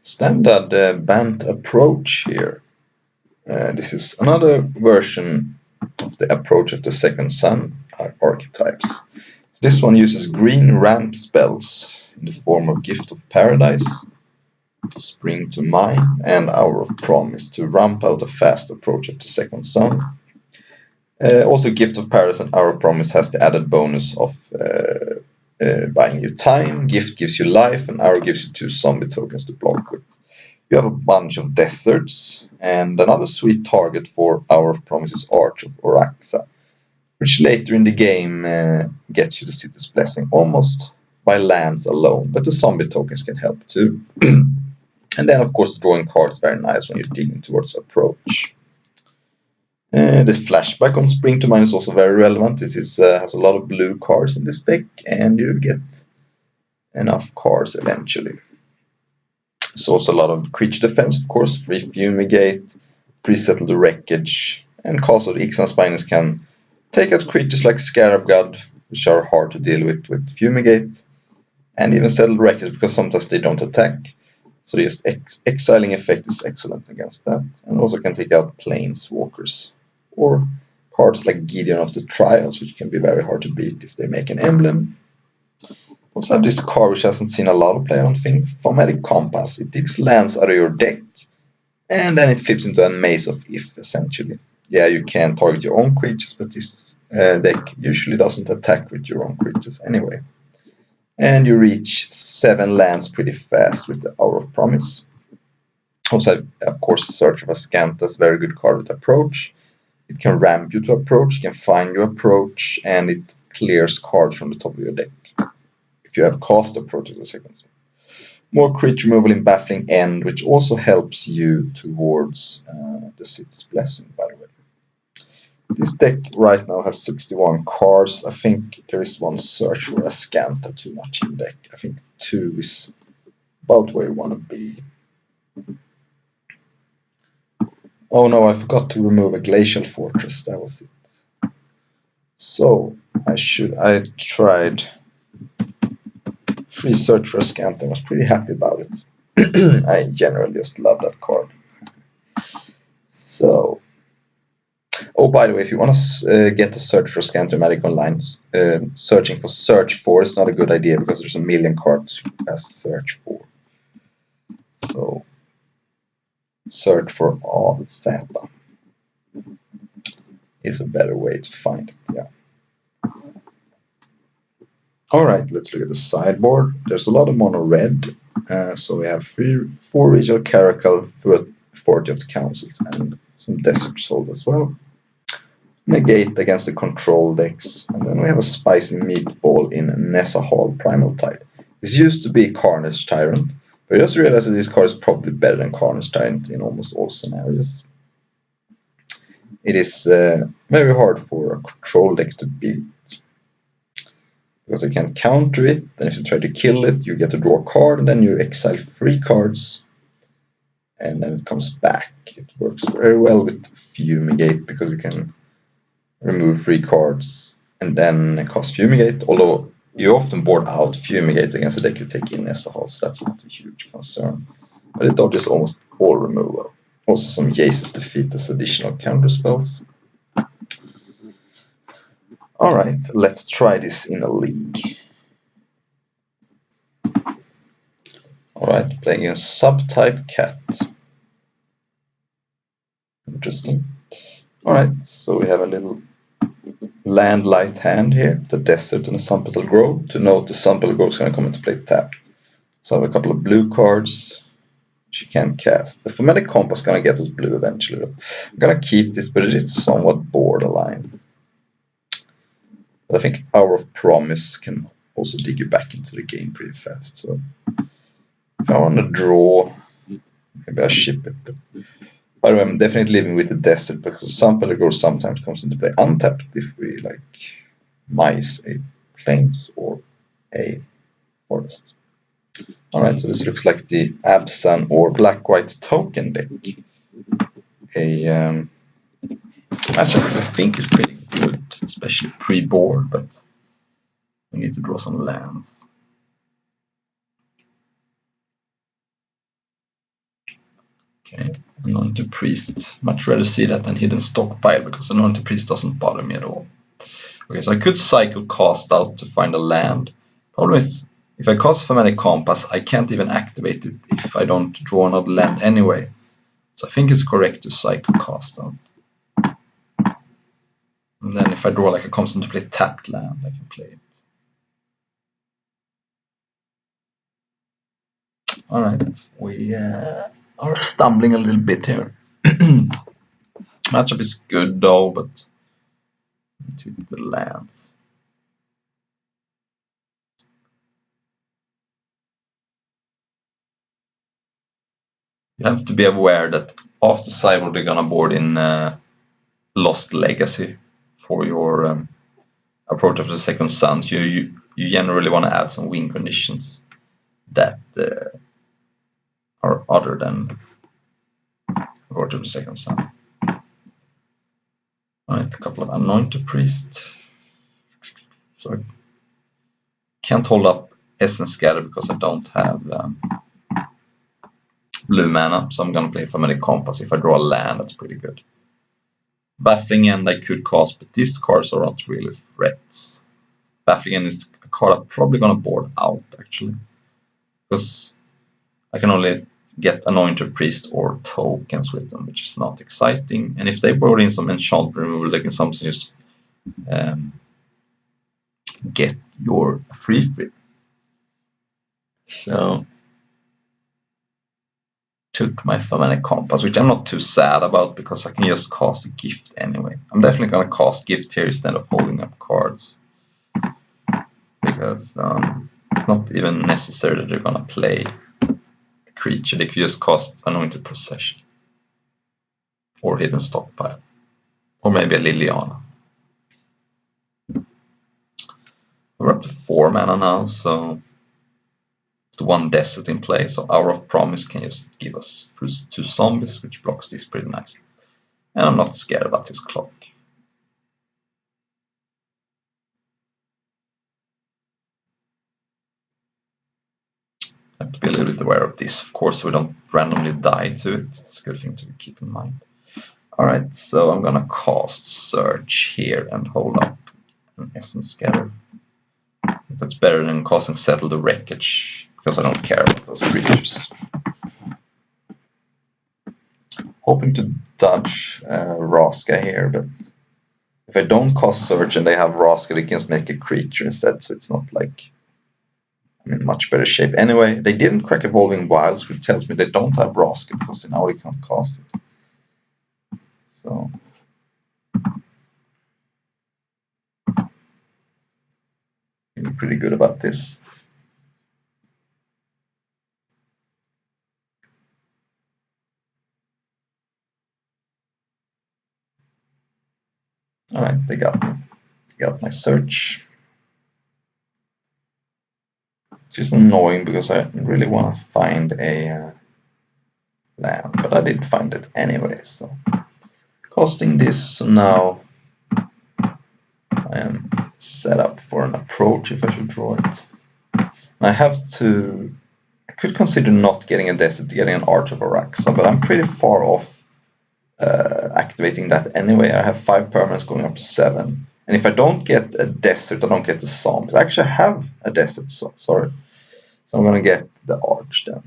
Standard Bant approach here. This is another version of the approach of the second sun archetypes. This one uses green ramp spells in the form of Gift of Paradise, Spring to Mind, and Hour of Promise to ramp out a fast approach of the second sun. Also, Gift of Paradise and Hour of Promise has the added bonus of buying you time. Gift gives you life, and Hour gives you 2 zombie tokens to block with. You have a bunch of deserts, and another sweet target for Hour of Promise is Arch of Oraxa, which later in the game gets you the City's Blessing almost by lands alone, but the zombie tokens can help too. And then, of course, drawing cards is very nice when you're digging towards approach. The flashback on Spring to Mind is also very relevant. This has a lot of blue cards in this deck, and you get enough cards eventually. There's also a lot of creature defense, of course, free Fumigate, free Settle the Wreckage, and Castle of Ixalan Spinus can take out creatures like Scarab God, which are hard to deal with Fumigate, and even Settle the Wreckage because sometimes they don't attack. So just exiling effect is excellent against that, and also can take out Planeswalkers, or cards like Gideon of the Trials, which can be very hard to beat if they make an emblem. Also have this card which hasn't seen a lot of play, I don't think, Thaumatic Compass. It digs lands out of your deck, and then it flips into a maze of if, essentially. Yeah, you can target your own creatures, but this deck usually doesn't attack with your own creatures anyway. And you reach 7 lands pretty fast with the Hour of Promise. Also, of course, Search of Ascanthus, very good card with approach. It can ramp you to approach, it can find you approach, and it clears cards from the top of your deck if you have cast approach as a second set. More creature removal in Baffling End, which also helps you towards the City's Blessing, by the way. This deck right now has 61 cards. I think there is one Search for Ascanta too much in the deck. I think 2 is about where you want to be. Oh no, I forgot to remove a Glacial Fortress. That was it. So I tried free Search for Ascanta. I was pretty happy about it. I generally just love that card. So, oh, by the way, if you want to get the Search for Ascanta Magic Online, searching for Search for is not a good idea because there's a million cards as Search for. So, Search for Alzeta is a better way to find it. Yeah. Alright, let's look at the sideboard. There's a lot of mono red. So we have 4 Regional Caracal, 40 of the Councils, and some Desert Soul as well. Negate against the control decks. And then we have a Spicy Meatball in Nessa Hall Primal Tide. This used to be Carnage Tyrant, but I just realized that this card is probably better than Carnage Tyrant in almost all scenarios. It is very hard for a control deck to beat, because they can't counter it, then if you try to kill it, you get to draw a card, and then you exile 3 cards, and then it comes back. It works very well with Fumigate, because you can remove 3 cards, and then cast Fumigate, although you often board out Fumigate against the deck you take in Nessa Hall, so that's not a huge concern. But it dodges almost all removal. Also some Jace's Defeat as additional counter spells. Alright, let's try this in a league. Alright, playing a Subtype Cat. Interesting. Alright, so we have a little land light hand here, the Desert and the Sunpetal Grove. To note, the Sunpetal Grove is going to come into play tapped. So I have a couple of blue cards which you can't cast. The Thaumatic Compass is going to get us blue eventually. I'm going to keep this, but it's somewhat borderline. But I think Hour of Promise can also dig you back into the game pretty fast. So if I want to draw, maybe I ship it. But by the way, I'm definitely living with the Desert, because some Pelagos sometimes comes into play untapped if we like mice a plains or a forest. Alright, so this looks like the Absan or Black-White token deck. A matchup I think is pretty good, especially pre-board, but we need to draw some lands. Okay, Anointed Priest. Much rather see that than Hidden Stockpile, because Anointed Priest doesn't bother me at all. Okay, so I could cycle Cast Out to find a land. Problem is, if I cast Thematic Compass, I can't even activate it if I don't draw another land anyway. So I think it's correct to cycle Cast Out. And then if I draw like a constant to play tapped land, I can play it. Alright, we are stumbling a little bit here. Matchup is good though, but to the lands. You have to be aware that after sideboard they're gonna board in Lost Legacy for your Approach of the Second Sun. So you generally want to add some win conditions that are other than Approach of the Second Sun. Alright, a couple of Anointed Priest. So I can't hold up Essence Scatter because I don't have blue mana, so I'm gonna play Thematic Compass. If I draw a land, that's pretty good. Baffling End I could cast, but these cards are not really threats. Baffling End is a card I'm probably gonna board out actually, because I can only get Anointed Priest or tokens with them, which is not exciting. And if they board in some enchantment removal, they can sometimes just get your free. So took my Thematic Compass, which I'm not too sad about because I can just cast a gift anyway. I'm definitely gonna cast gift here instead of holding up cards, because it's not even necessary that they're gonna play a creature. They could just cast Anointed Procession or Hidden Stockpile, or maybe a Liliana. We're up to 4 mana now, so the 1 desert in play, so Hour of Promise can just give us 2 zombies, which blocks this pretty nicely. And I'm not scared about this clock. Have to be a little bit aware of this, of course, so we don't randomly die to it. It's a good thing to keep in mind. Alright, so I'm gonna cast Search here and hold up an Essence Scatter. That's better than casting Settle the Wreckage, because I don't care about those creatures. Hoping to dodge Raska here, but if I don't cast Search and they have Raska, they can just make a creature instead, so it's not like I'm in much better shape. Anyway, they didn't crack Evolving Wilds, which tells me they don't have Raska, because now they can't cast it. So feeling pretty good about this. Alright, they got me. They got my Search. It's just annoying because I really want to find a land, but I didn't find it anyway, so casting this, so now I am set up for an approach if I should draw it. I could consider not getting a desert, getting an Arch of Araxa, but I'm pretty far off activating that anyway. I have 5 permanents going up to 7. And if I don't get a desert, I don't get the zombies. I actually have a desert, so sorry. So I'm going to get the Arch then.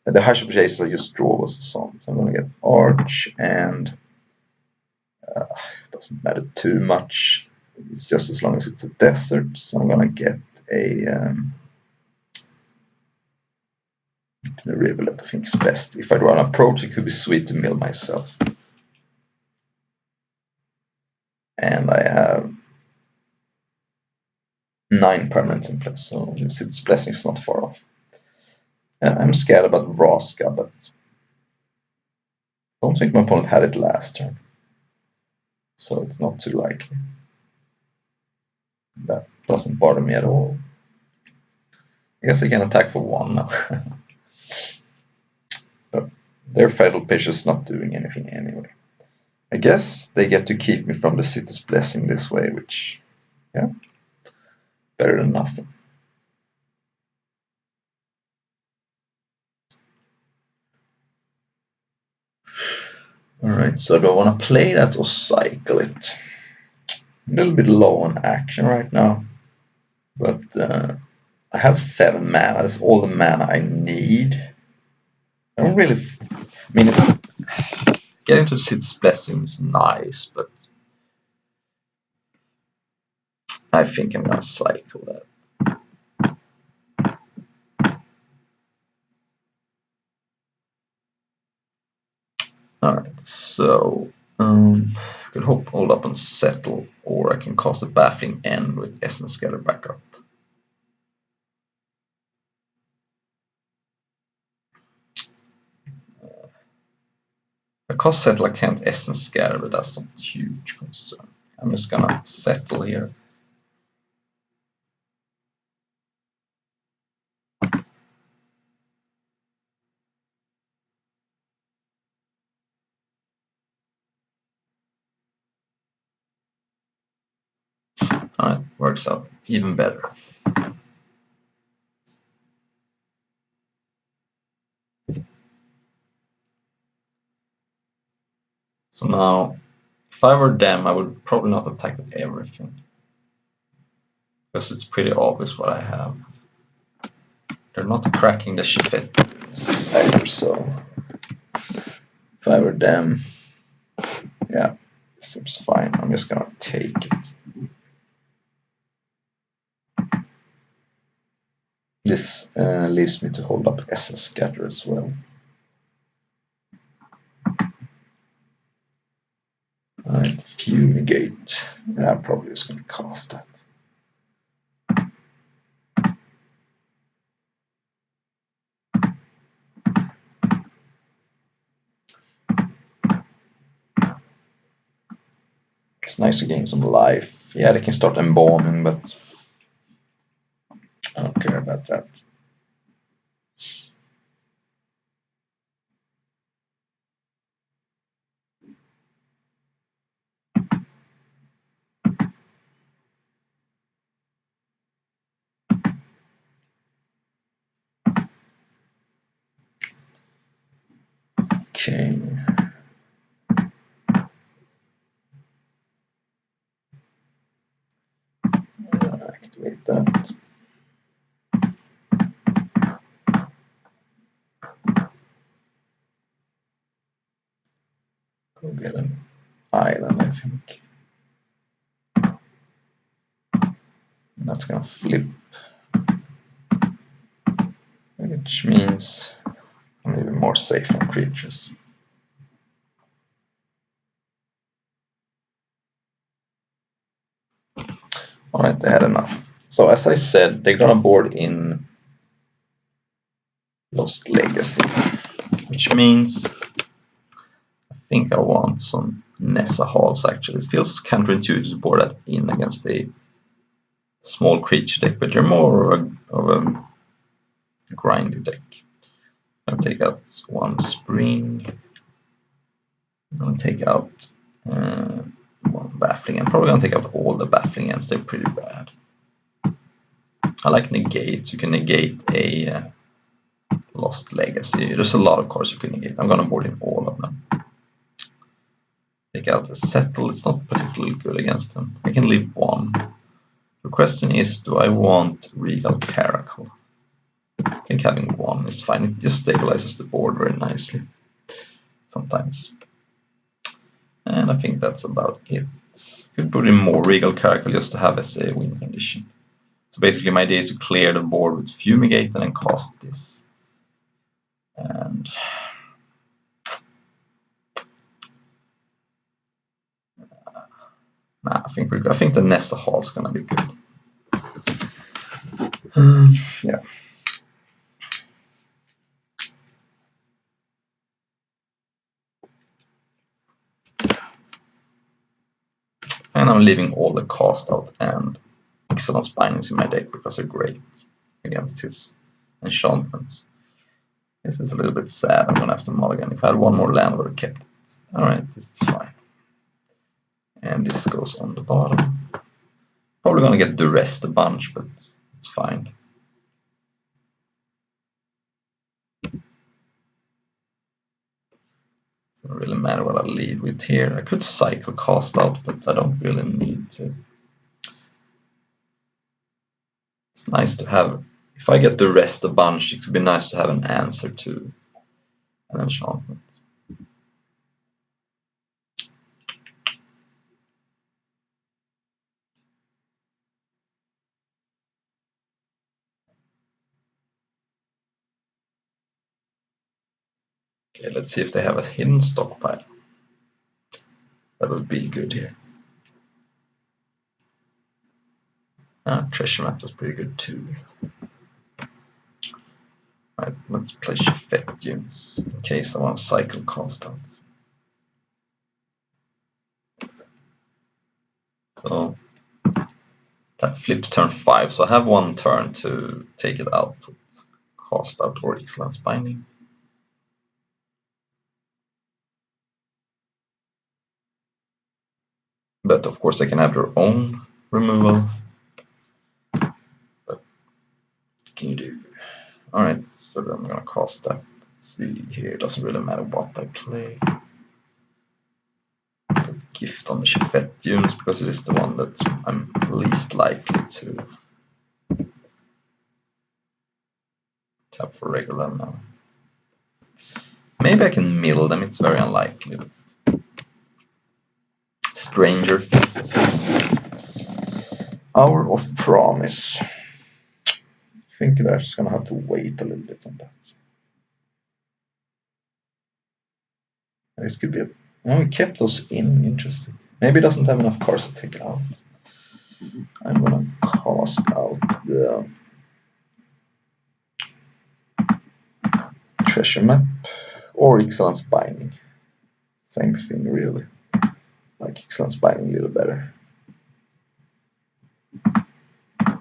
And the Hush of Jaces I just draw was a zombie. So I'm going to get Arch, and it doesn't matter too much. It's just as long as it's a desert. So I'm going to get a Rivulet, I think is best. If I draw an approach, it could be sweet to mill myself. And I have 9 permanents in place, so its blessing is not far off. And I'm scared about Raska, but I don't think my opponent had it last turn, so it's not too likely. That doesn't bother me at all. I guess I can attack for 1 now. But their Fatal Pitch is not doing anything anyway. I guess they get to keep me from the City's Blessing this way, which, yeah, better than nothing. Alright, so do I want to play that or cycle it? A little bit low on action right now, but I have 7 mana. That's all the mana I need. I don't really. I mean, getting to Sid's Blessing is nice, but I think I'm gonna cycle that. Alright, so I could hold up and settle, or I can cast a Baffling End with Essence Scatter back up. I cast Settle, I can't Essence Scatter, but that's not a huge concern. I'm just gonna settle here. Alright, works out even better. So now, if I were them, I would probably not attack with everything, because it's pretty obvious what I have. They're not cracking the shit either, so if I were them, yeah, this seems fine. I'm just gonna take it. This leaves me to hold up Essence Scatter as well. Alright, Fumigate. Yeah, I'm probably just gonna cast that. It's nice to gain some life. Yeah, they can start embalming, but I don't care about that. Okay. Activate that. Go get an island, I think. And that's gonna flip. Which means I'm even more safe on creatures. Alright, they had enough. So as I said, they're gonna board in Lost Legacy, which means I think I want some Nessa Halls actually. It feels counterintuitive to board that in against a small creature deck, but they're more of a grindy deck. I'm gonna take out one Spring. I'm gonna take out one Baffling. I'm probably gonna take out all the Baffling Ends. They're pretty bad. I like Negate. You can negate a Lost Legacy. There's a lot of cards you can negate. I'm gonna board in all of them. Take out a Settle. It's not particularly good against them. I can leave one. The question is, do I want Regal Caracal? I think having one is fine. It just stabilizes the board very nicely sometimes. And I think that's about it. Could put in more Regal Caracal just to have as a win condition. So basically my idea is to clear the board with Fumigate and then cast this. And I think the Nessa Hall is gonna be good. Yeah. And I'm leaving all the cast out and Excellence Bindings in my deck because they're great against his enchantments. This is a little bit sad. I'm gonna have to mulligan. If I had one more land, I would have kept it. Alright, this is fine. And this goes on the bottom. Probably gonna get the rest a bunch, but it's fine. Doesn't really matter what I lead with here. I could cycle cast out, but I don't really need to. It's nice to have, if I get the rest a bunch, it could be nice to have an answer to an enchantment. Okay, let's see if they have a hidden stockpile. That would be good here. Treasure map is pretty good too. Right, let's play Shafet units in case I want to cycle cast out. So that flips turn 5, so I have one turn to take it out with cast out or Excellence Binding. But of course they can have their own removal. But what can you do? Alright, so then I'm gonna cast that. Let's see here, it doesn't really matter what I play. Put Gift on the Shafet units because it is the one that I'm least likely to tap for regular now. Maybe I can mill them, it's very unlikely. Stranger Things. Hour of Promise. I think they're just gonna have to wait a little bit on that. This could be a... Oh, we kept those in, interesting. Maybe it doesn't have enough cards to take it out. I'm gonna cast out the Treasure Map or Excellence Binding. Same thing really. Like Excellence Binding a little better.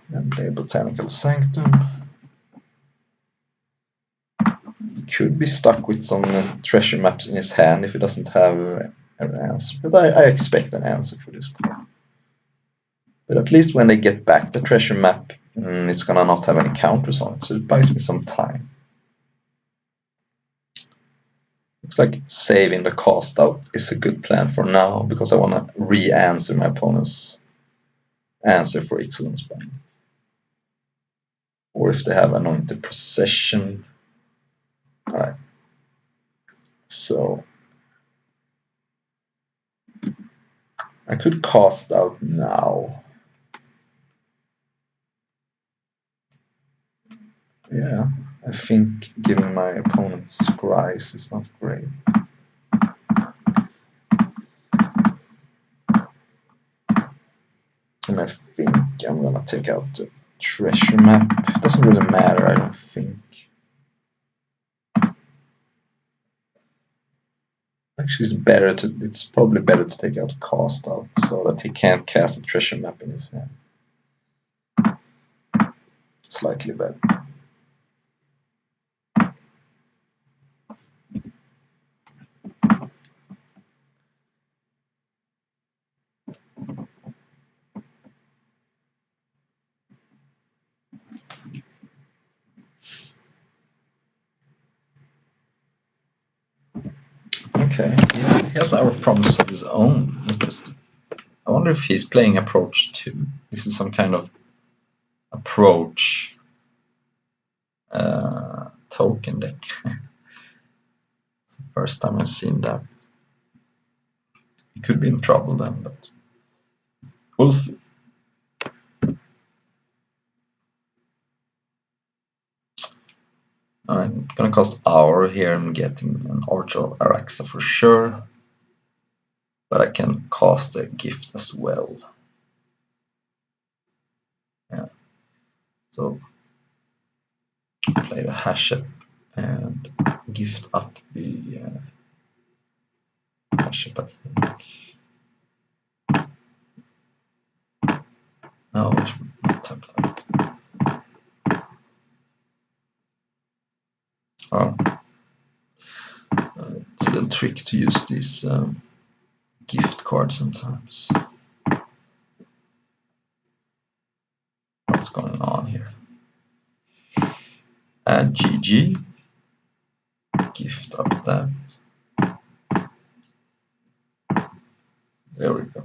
And play Botanical Sanctum. Could be stuck with some treasure maps in his hand if he doesn't have an answer. But I expect an answer for this card. But at least when they get back the treasure map, it's gonna not have any counters on it, so it buys me some time. Looks like saving the cast out is a good plan for now, because I want to re-answer my opponent's answer for Excellence Binding. Or if they have Anointed Procession. Alright. So I could cast out now. Yeah, I think giving my opponent Scries is not great. And I think I'm gonna take out the treasure map. It doesn't really matter, I don't think. Actually, it's probably better to take out cast out so that he can't cast a treasure map in his hand. Slightly better. Okay, yeah, he has Hour of Promise of his own. Interesting. I wonder if he's playing Approach 2. This is some kind of approach token deck. It's the first time I've seen that. He could be in trouble then, but we'll see. I'm gonna cost Hour here and get him an Arch of Araxa for sure. But I can cast a gift as well. Yeah. So play the Hachette and gift up the Hachette, I think. No, I should tap that. Oh. It's a little trick to use these gift cards sometimes. What's going on here? And GG. Gift up that. There we go.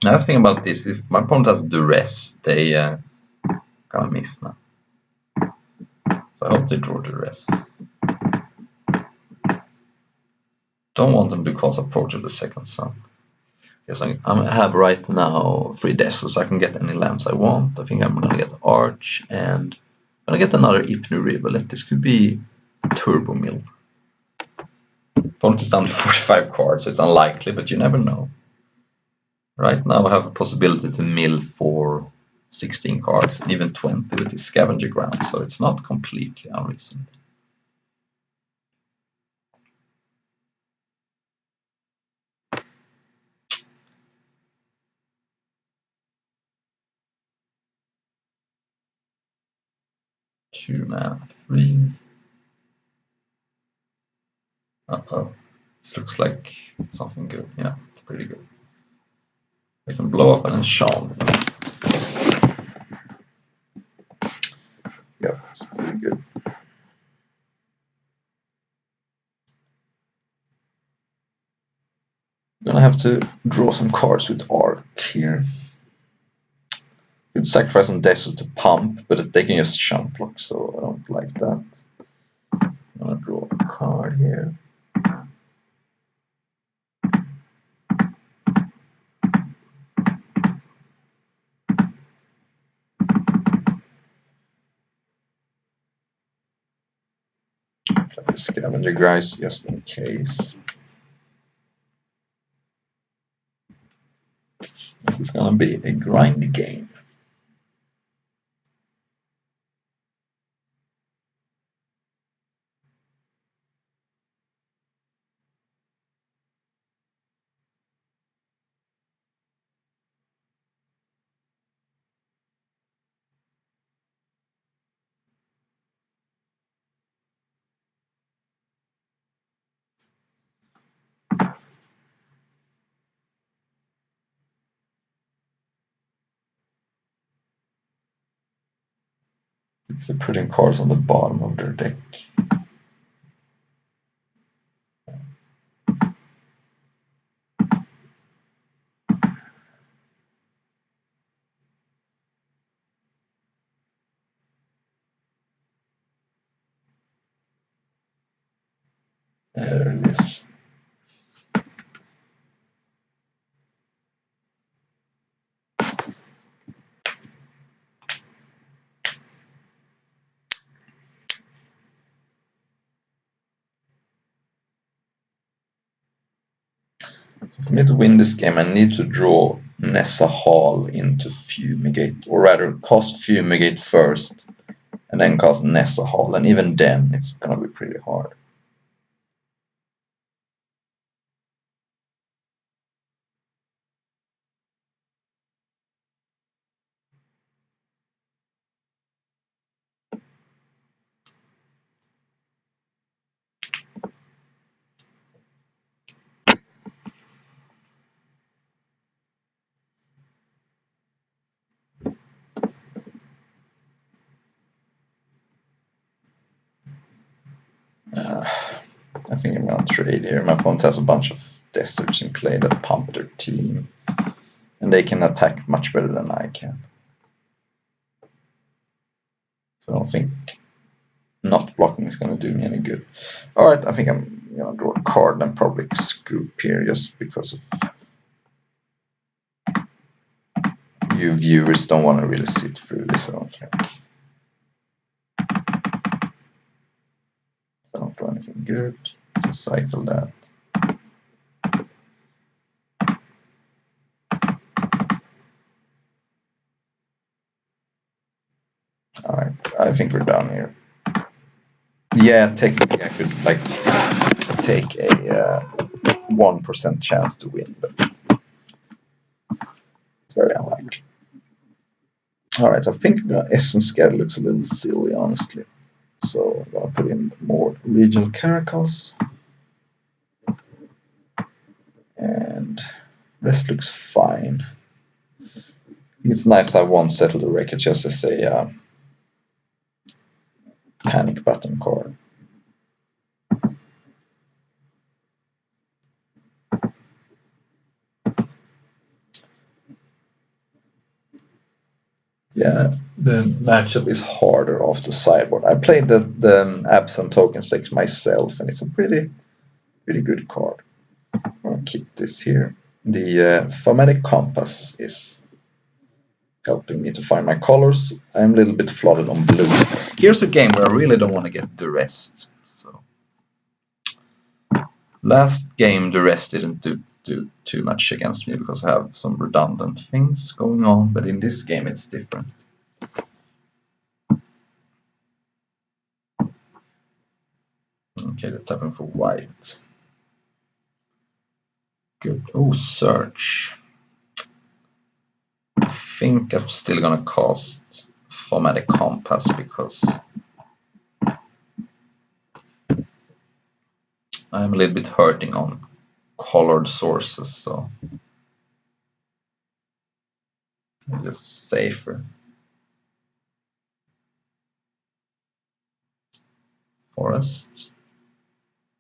Now, the thing about this, if my opponent has duress, they gonna miss now. So I hope they draw duress. Don't want them to cause approach of the second sun. Yes, I have right now 3 deaths, so I can get any lands I want. I think I'm gonna get Arch and I'm gonna get another Hypno Rivulet. This could be Turbo Mill. Opponent is down to 45 cards, so it's unlikely, but you never know. Right now I have a possibility to mill for 16 cards, and even 20 with this Scavenger Ground, so it's not completely unreasonable. Two mana, 3. Uh-oh. This looks like something good. Yeah, it's pretty good. I can blow up an enchant. Yeah, it's pretty good. I'm gonna have to draw some cards with Arc here. Could sacrifice some Desert to pump, but they can just chump block, so I don't like that. I'm gonna draw a card here. Play the Scavenger Guys just in case. This is gonna be a grindy game. They're putting cards on the bottom of their deck. There it is. For me to win this game, I need to draw Nessa Hall into Fumigate, or rather cast Fumigate first, and then cast Nessa Hall, and even then it's gonna be pretty hard. I think I'm gonna trade here. My opponent has a bunch of deserts in play that pump their team, and they can attack much better than I can. So I don't think not blocking is gonna do me any good. Alright, I think I'm gonna draw a card and probably scoop here just because of you viewers don't want to really sit through this, I don't think. I don't do anything good. Just cycle that. Alright, I think we're done here. Yeah, technically I could like take a 1% chance to win, but it's very unlikely. Alright, so I think Essence Scare looks a little silly, honestly. So I'm gonna put in more regional caracals. And rest looks fine. It's nice to have one Settle the Wreckage just as a panic button card. Yeah, the matchup is harder off the sideboard. I played the Absent Token Six myself, and it's a pretty good card. I'll keep this here. The Thematic Compass is helping me to find my colors. I'm a little bit flooded on blue. Here's a game where I really don't want to get the rest. So last game the rest didn't do too much against me because I have some redundant things going on, but in this game it's different. Okay, they're tapping for white. Good. Oh, search. I think I'm still gonna cast Thematic Compass because I'm a little bit hurting on colored sources, so it's just safer. Forest.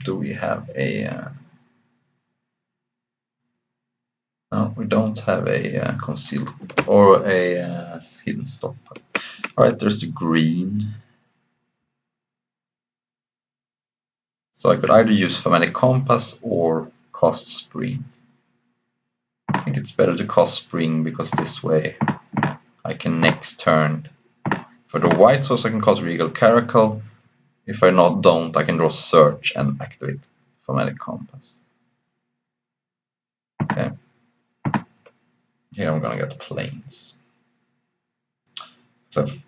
Do we have a... no, we don't have a concealed or a hidden stockpile. Alright, there's the green. So I could either use Thematic Compass or cast Spring. I think it's better to cast Spring because this way I can next turn. For the white source I can cast Regal Caracal. If I don't, I can draw Search and activate Thematic Compass. Okay. Here I'm gonna get Plains. So I have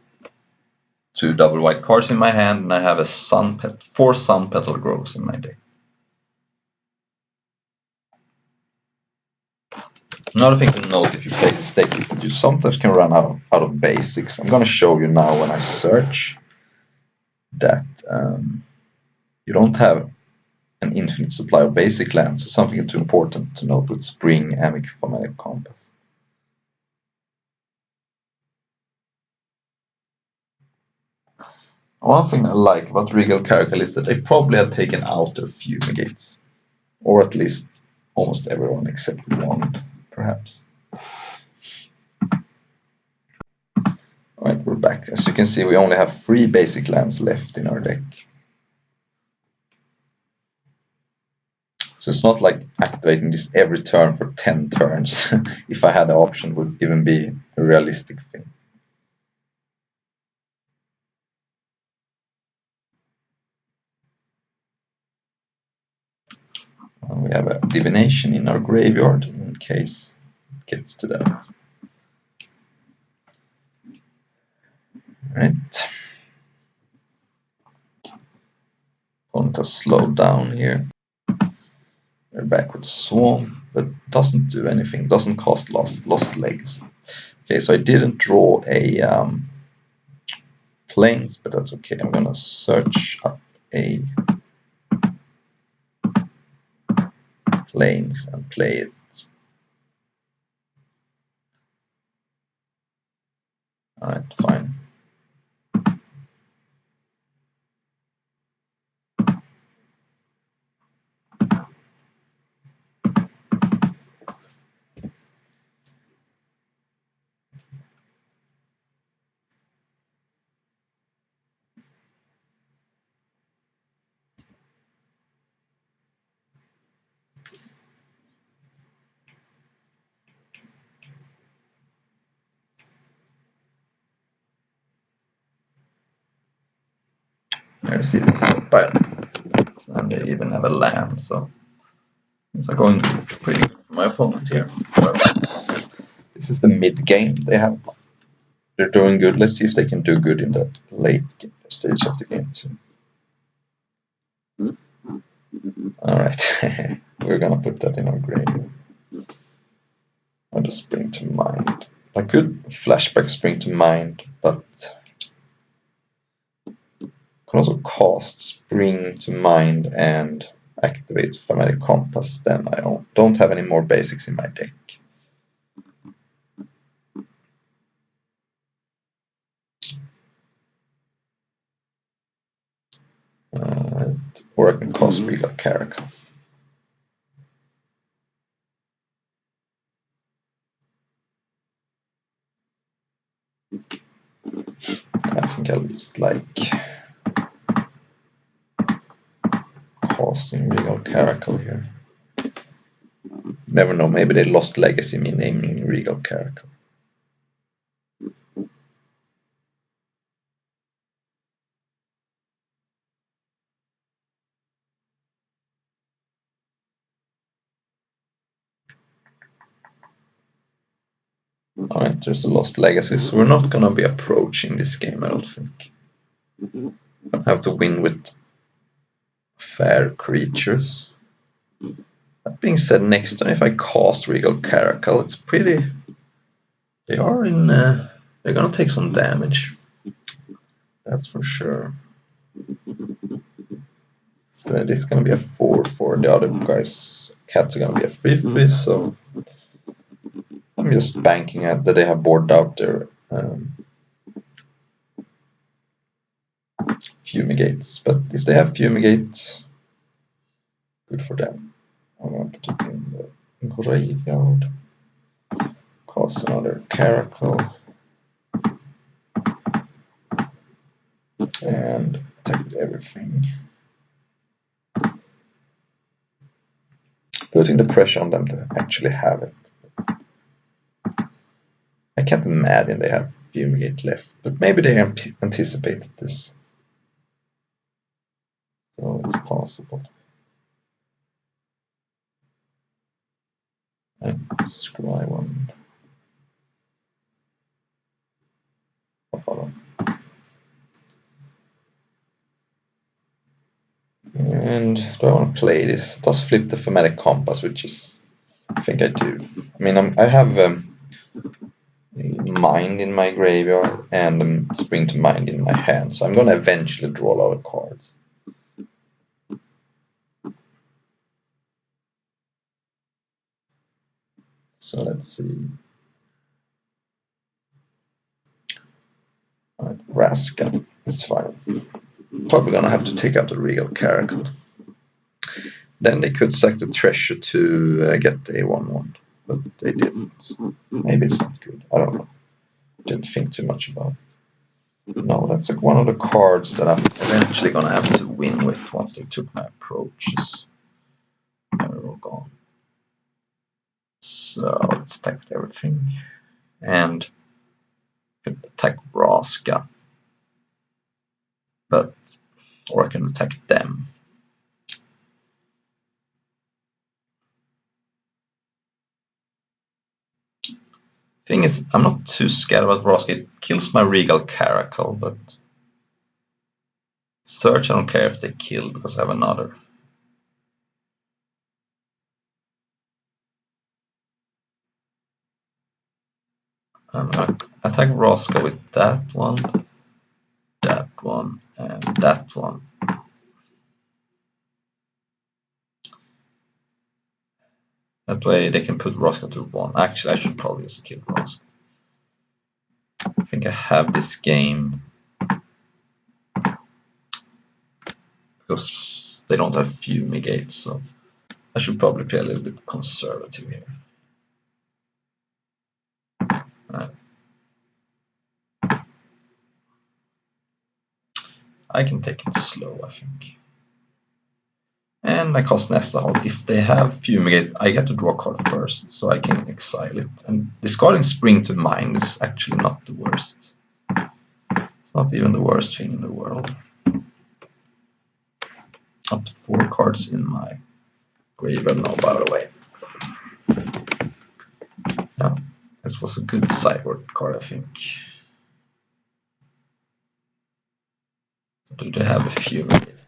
2 double white cards in my hand, and I have a 4 Sun Petal Groves in my deck. Another thing to note if you play this deck is that you sometimes can run out of basics. I'm gonna show you now when I search that you don't have an infinite supply of basic lands. So something too important to note with Spring and with Thematic Compass. One thing I like about Regal Caracal is that they probably have taken out a few negates. Or at least almost everyone except one, perhaps. Alright, we're back. As you can see, we only have 3 basic lands left in our deck. So it's not like activating this every turn for 10 turns. If I had the option, would even be a realistic thing. We have a divination in our graveyard in case it gets to that. Right. Opponent has slowed down here. We're back with the Swarm, but doesn't do anything, doesn't cost Lost Legacy. Okay, so I didn't draw a Plains, but that's okay. I'm gonna search up a Plains and play it. Alright, fine. There's the stockpile. And they even have a land, so things are going pretty good for my opponent here. This is the mid game. They're doing good. Let's see if they can do good in the late stage of the game too. Alright, we're gonna put that in our graveyard. I'll just Spring to Mind. I could flashback Spring to Mind, but I can also cast Spring to Mind and activate Thematic Compass. Then I don't have any more basics in my deck. Or I can cast Regal Caracal. I think I'll just like casting Regal Caracal here. Never know, maybe they lost legacy me naming Regal Caracal. Alright, there's a lost legacy, so we're not gonna be approaching this game, I don't think. I have to win with fair creatures. That being said, next time if I cast Regal Caracal, it's pretty... They are in... they're gonna take some damage. That's for sure. So this is gonna be a 4/4, the other guys' cats are gonna be a 3/3, so... I'm just banking at that they have boarded out their fumigates, but if they have fumigate, good for them. I'm going to put it in the graveyard, cast another Caracal, and attack everything. Putting the pressure on them to actually have it. I can't imagine they have fumigate left, but maybe they anticipated this. So it's possible. And scry one. And do I want to play this? It does flip the thematic compass, which is, I think I do. I mean, I have Mind in my graveyard and Spring to Mind in my hand, so I'm going to eventually draw a lot of cards. So let's see. Alright, Raska is fine. Probably gonna have to take out the Regal Caracal. Then they could sack the treasure to get a 1/1, but they didn't. Maybe it's not good. I don't know. Didn't think too much about it. No, that's like one of the cards that I'm eventually gonna have to win with once they took my approaches. They're all gone. So let's attack with everything. And attack Raska. But or I can attack them. Thing is, I'm not too scared about Raska. It kills my Regal Caracal, but Search I don't care if they kill because I have another. I'm gonna attack Raska with that one, and that one. That way they can put Raska to 1. Actually, I should probably just kill Raska. I think I have this game because they don't have Fumigate, so I should probably play a little bit conservative here. Right. I can take it slow, I think. And I cast Nestahold. If they have Fumigate, I get to draw a card first, so I can exile it. And discarding Spring to Mind is actually not the worst. It's not even the worst thing in the world. Up to 4 cards in my graveyard now, by the way. Yeah, this was a good sideboard card, I think. Do they have a Fumigate?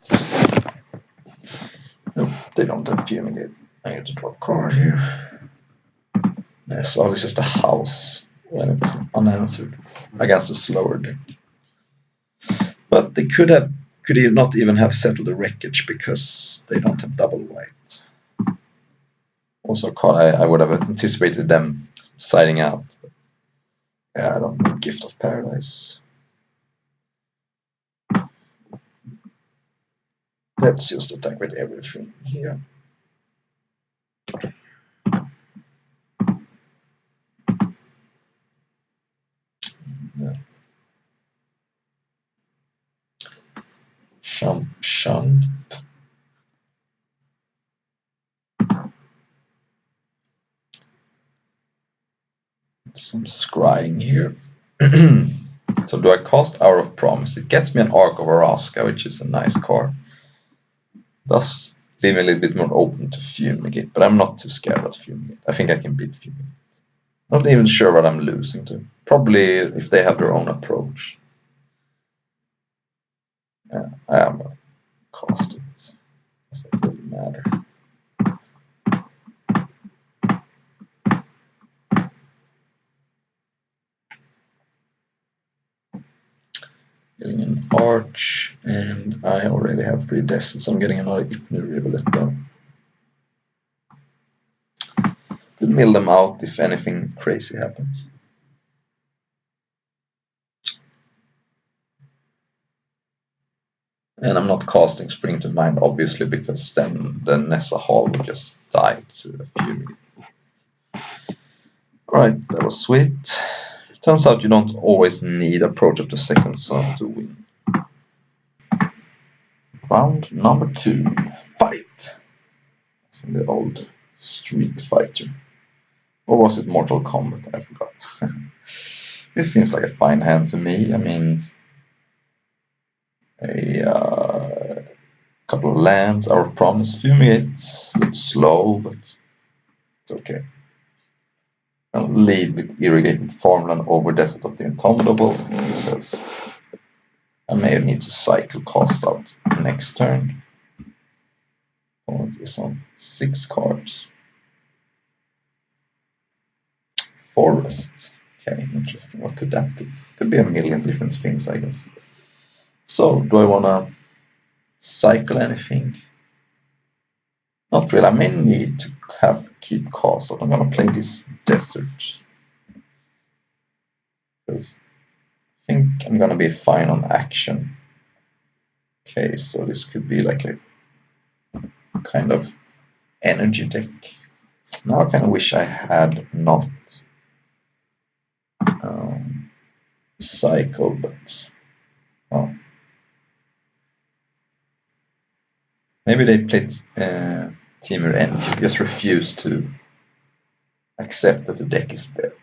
Nope, they don't have Fumigate. I get to draw a card here. Yes, all this is the house when it's unanswered against a slower deck. But they could not even have settled the wreckage because they don't have double white. Also, I would have anticipated them siding out. But yeah, I don't know. Gift of Paradise. Let's just attack with everything here. Shunned. Some scrying here. So do I cast Hour of Promise? It gets me an Arc of Araska, which is a nice card. Thus leave me a little bit more open to Fumigate, but I'm not too scared of Fumigate. I think I can beat Fumigate. Not even sure what I'm losing to. Probably if they have their own approach. Yeah, I am gonna cast it. It doesn't matter. Getting an Arch, and I already have 3 deserts, so I'm getting another Ipnu Rivulet though. Could mill them out if anything crazy happens. And I'm not casting Spring to Mind, obviously, because then the Nessa Hall would just die to a Fury. Alright, that was sweet. Turns out you don't always need Approach of the Second Sun to win. Round number 2. Fight! It's in the old Street Fighter. Or was it Mortal Kombat? I forgot. This seems like a fine hand to me. I mean, a couple of lands, Our Promise, Fumigate, it's slow, but it's okay. I'll lead with Irrigated Farmland over Desert of the Indomitable, because I may need to cycle cost out next turn. Opponent is on 6 cards. Forest. Okay, interesting. What could that be? Could be a million different things, I guess. So, do I want to cycle anything? Not really. I may need to keep cost, so I'm going to play this desert. Because I think I'm going to be fine on action. Okay, so this could be like a kind of energy deck. Now I kind of wish I had not cycled, but well, maybe they played Temur Energy, just refused to accept that the deck is there.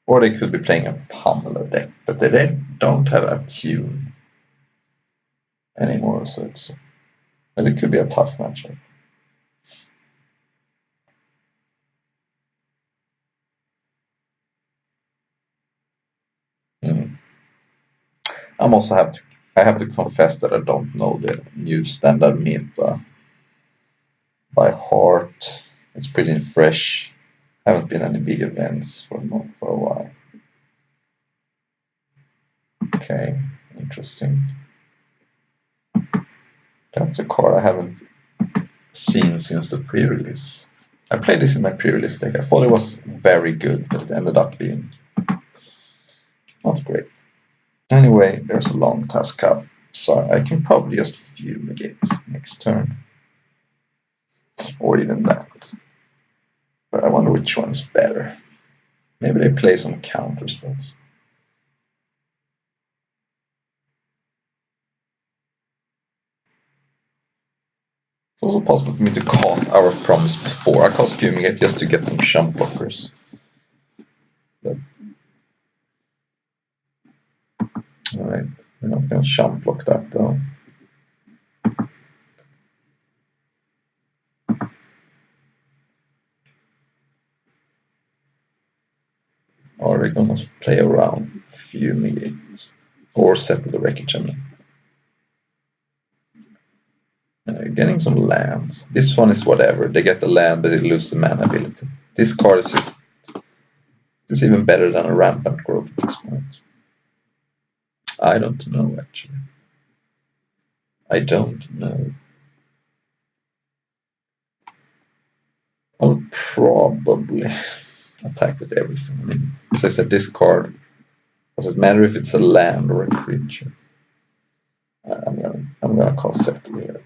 Or they could be playing a Pummeler deck, but they don't have a tune anymore, so it could be a tough matchup. I have to confess that I don't know the new standard meta by heart. It's pretty fresh. Haven't been any big events for a while. Okay, interesting. That's a card I haven't seen since the pre-release. I played this in my pre-release deck. I thought it was very good, but it ended up being not great. Anyway, there's a long task up, so I can probably just Fumigate next turn. Or even that. But I wonder which one is better. Maybe they play some counter spells. It's also possible for me to cast Hour of Promise before I cast Fumigate, just to get some jump blockers. But alright, we're not going to jump block that though. Or are they going to play around Fumigate? Or Settle the Wreckage, I mean. Getting some lands. This one is whatever. They get the land, but they lose the mana ability. This card is just... It's even better than a Rampant Growth at this point. I don't know, actually. I don't know. I'll probably attack with everything. I mean, as I said, this card, does it matter if it's a land or a creature? I'm gonna cast Settle here.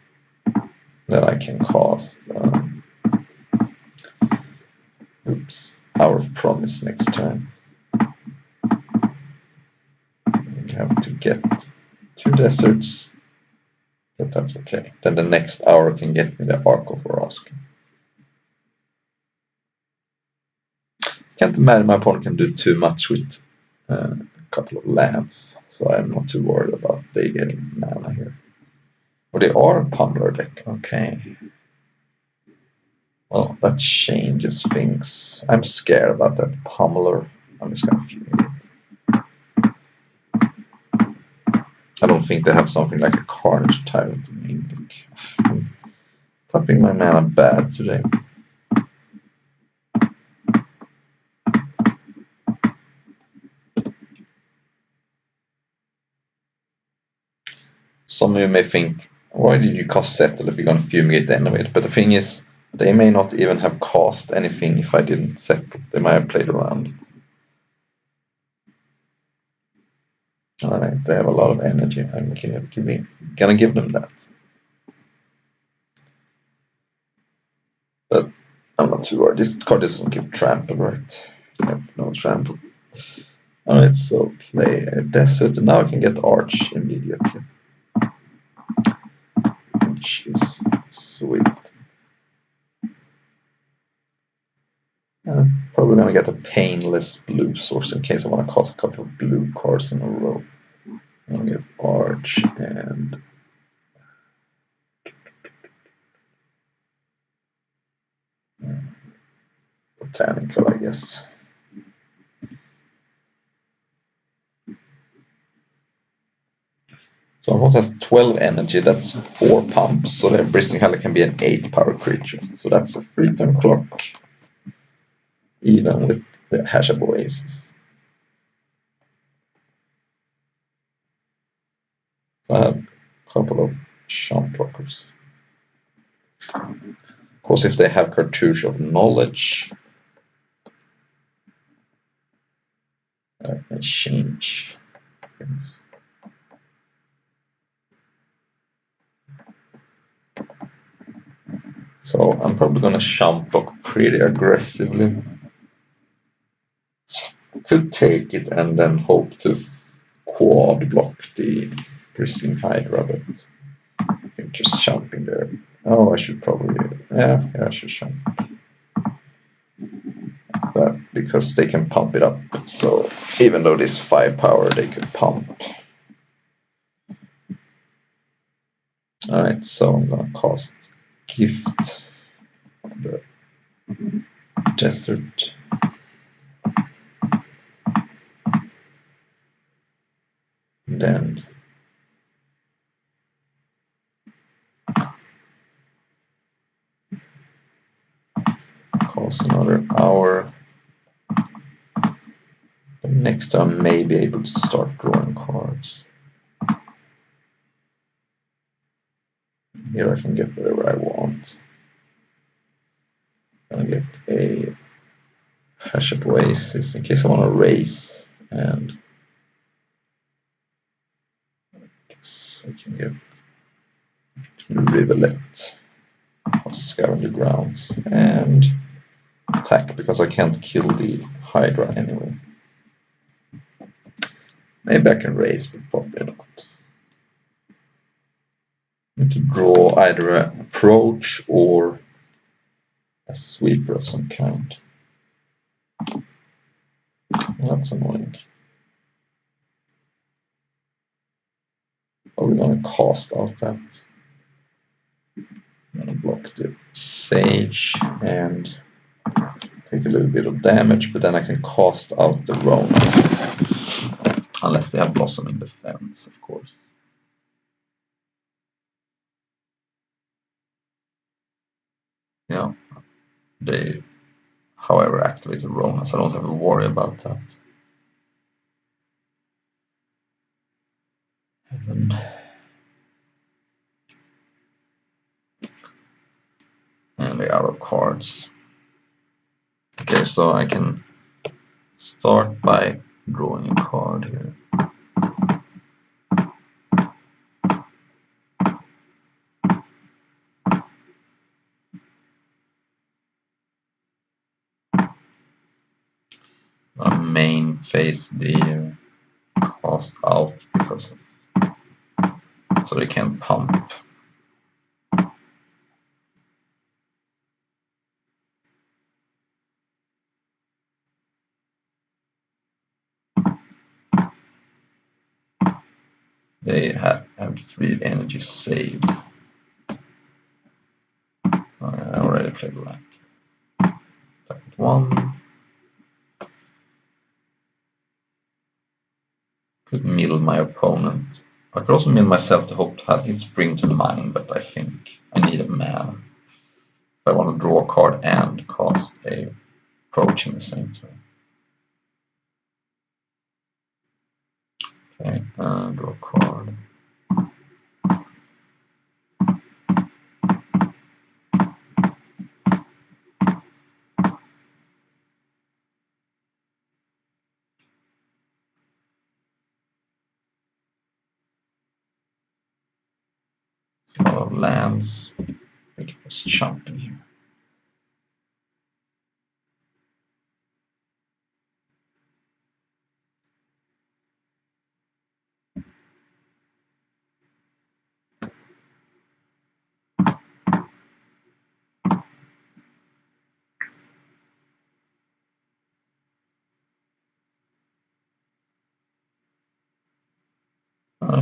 Then I can cast Hour of Promise next turn. We have to get 2 deserts but that's okay. Then the next hour can get me the Arc of Oroskin. Can't imagine my opponent can do too much with a couple of lands, so I'm not too worried about they getting mana here. Or they are a Pummeler deck, okay. Well, that changes things. I'm scared about that Pummeler. I'm just gonna fumigate it. I don't think they have something like a Carnage Tyrant in main deck. I'm tapping my mana bad today. Some of you may think, why did you cast Settle if you're gonna fumigate anyway? But the thing is, they may not even have cast anything if I didn't settle. They might have played around it. Alright, they have a lot of energy. I'm gonna give them that. But I'm not too worried. This card doesn't give trample, right? Yep, no trample. Alright, so play a desert, and now I can get Arch immediately. Which is sweet. I'm probably gonna get a painless blue source in case I want to cast a couple of blue cards in a row. I'm gonna get Arch and Botanical, I guess. So our opponent has 12 energy, that's 4 pumps, so their Bristling Heller can be an 8 power creature. So that's a 3-turn clock, even with the Hashab Oasis. So I have a couple of Champ blockers. Of course, if they have Cartouche of Knowledge, that can change things. So I'm probably gonna Champ block pretty aggressively. Could take it and then hope to quad block the Bristling Hydra, but I think just jumping there. Oh, I should probably, yeah, I should jump. That because they can pump it up. So even though this 5 power, they could pump. Alright, so I'm gonna cast Gift on the desert. And then cast another hour. The next turn may be able to start drawing cards. Here I can get whatever I want. I'm gonna get a Hashab Oasis in case I want to race, and I guess I can get Rivulet, Scavenger Grounds, and attack because I can't kill the Hydra anyway. Maybe I can race, but probably not. I need to draw either an approach or a sweeper of some kind. That's annoying. Are we gonna cast out that? I'm gonna block the Sage and take a little bit of damage, but then I can cast out the Ronas. Unless they have Blossoming Defense, of course. Yeah, they, however, activate the Ronas. I don't have to worry about that. And they are out of cards. Okay, so I can start by drawing a card here. I main phase the cast out because of, so they can pump. They have 3 energy saved. I already played black. Attack with 1. Could mill my opponent. I could also mill myself to hope to have it spring to mine, but I think I need a man. If I want to draw a card and cast a approach in the same turn. Okay, draw a card. A lot of lands. We can just jump in here.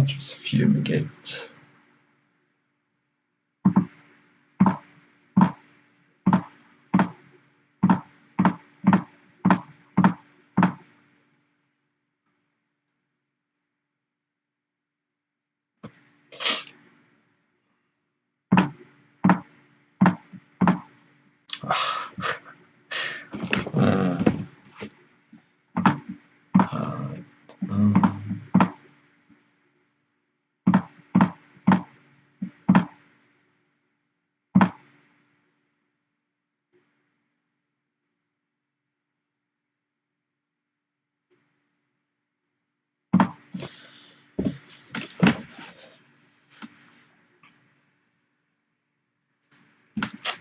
Just fumigate.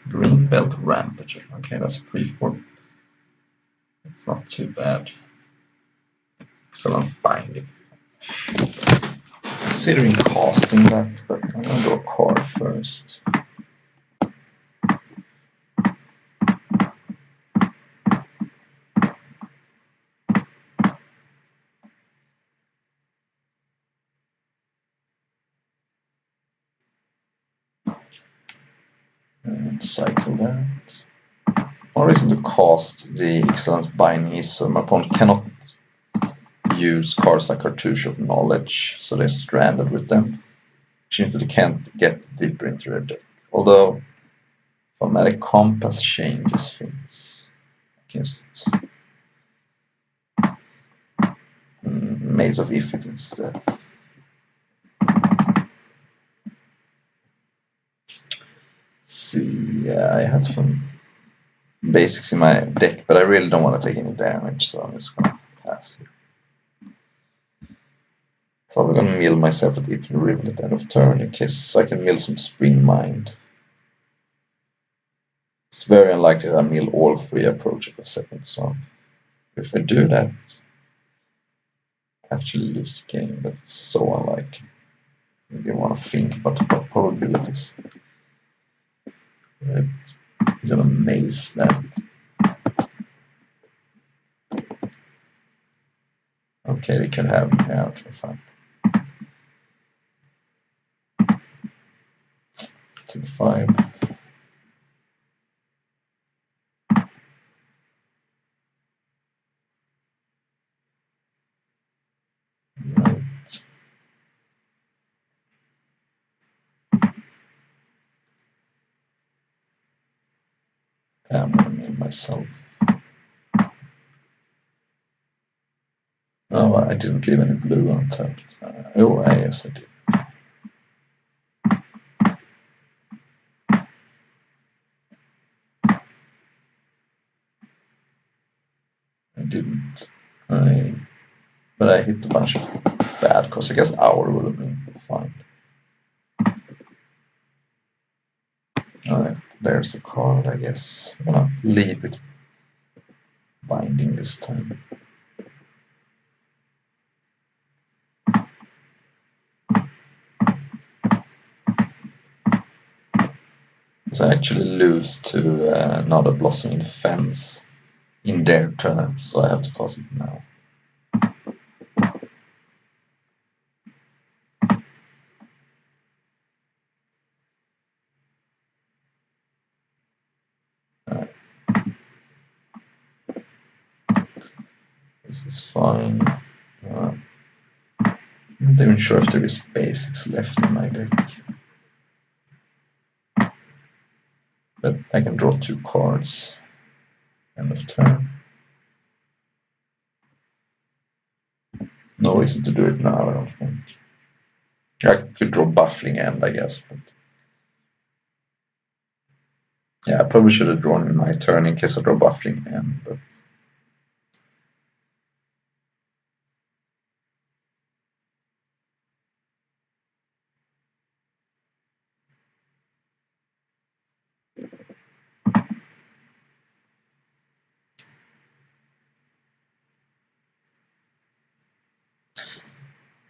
Green Belt Rampager. Okay, that's free for. It's not too bad. Excellence Binding. Considering casting that, but I'm gonna draw a card first. And cycle that. One reason to cast the Excellence Binding is so my opponent cannot use cards like Cartouche of Knowledge, so they're stranded with them, which means that they can't get deeper into their deck. Although, Thaumatic Compass changes things. Just Maze of Ifrit instead. See, yeah, I have some basics in my deck, but I really don't want to take any damage, so I'm just gonna pass here. So I'm gonna mill myself at Eaton Riven at the end of turn in case I can mill some Spring Mind. It's very unlikely that I mill all 3 approach of a second sun. If I do that, I actually lose the game, but it's so unlikely. Maybe I want to think about the probabilities. Right. I'm gonna maze that. Okay, they can have. Yeah, okay, fine. Take 5. Right. Yeah, I'm gonna mill myself. Oh, I didn't leave any blue untapped. Oh, yes, I did. I didn't. But I hit a bunch of bad because I guess Hour would have been fine. Alright, there's a card, I guess. I'm gonna lead with Binding this time. Because I actually lose to another Blossoming Defense in their turn, so I have to cast it now. this is fine. I'm not even sure if there is basics left in my deck. But I can draw 2 cards. End of turn. No reason to do it now, I don't think. I could draw Baffling End, I guess. But yeah, I probably should have drawn in my turn in case I draw Baffling End. But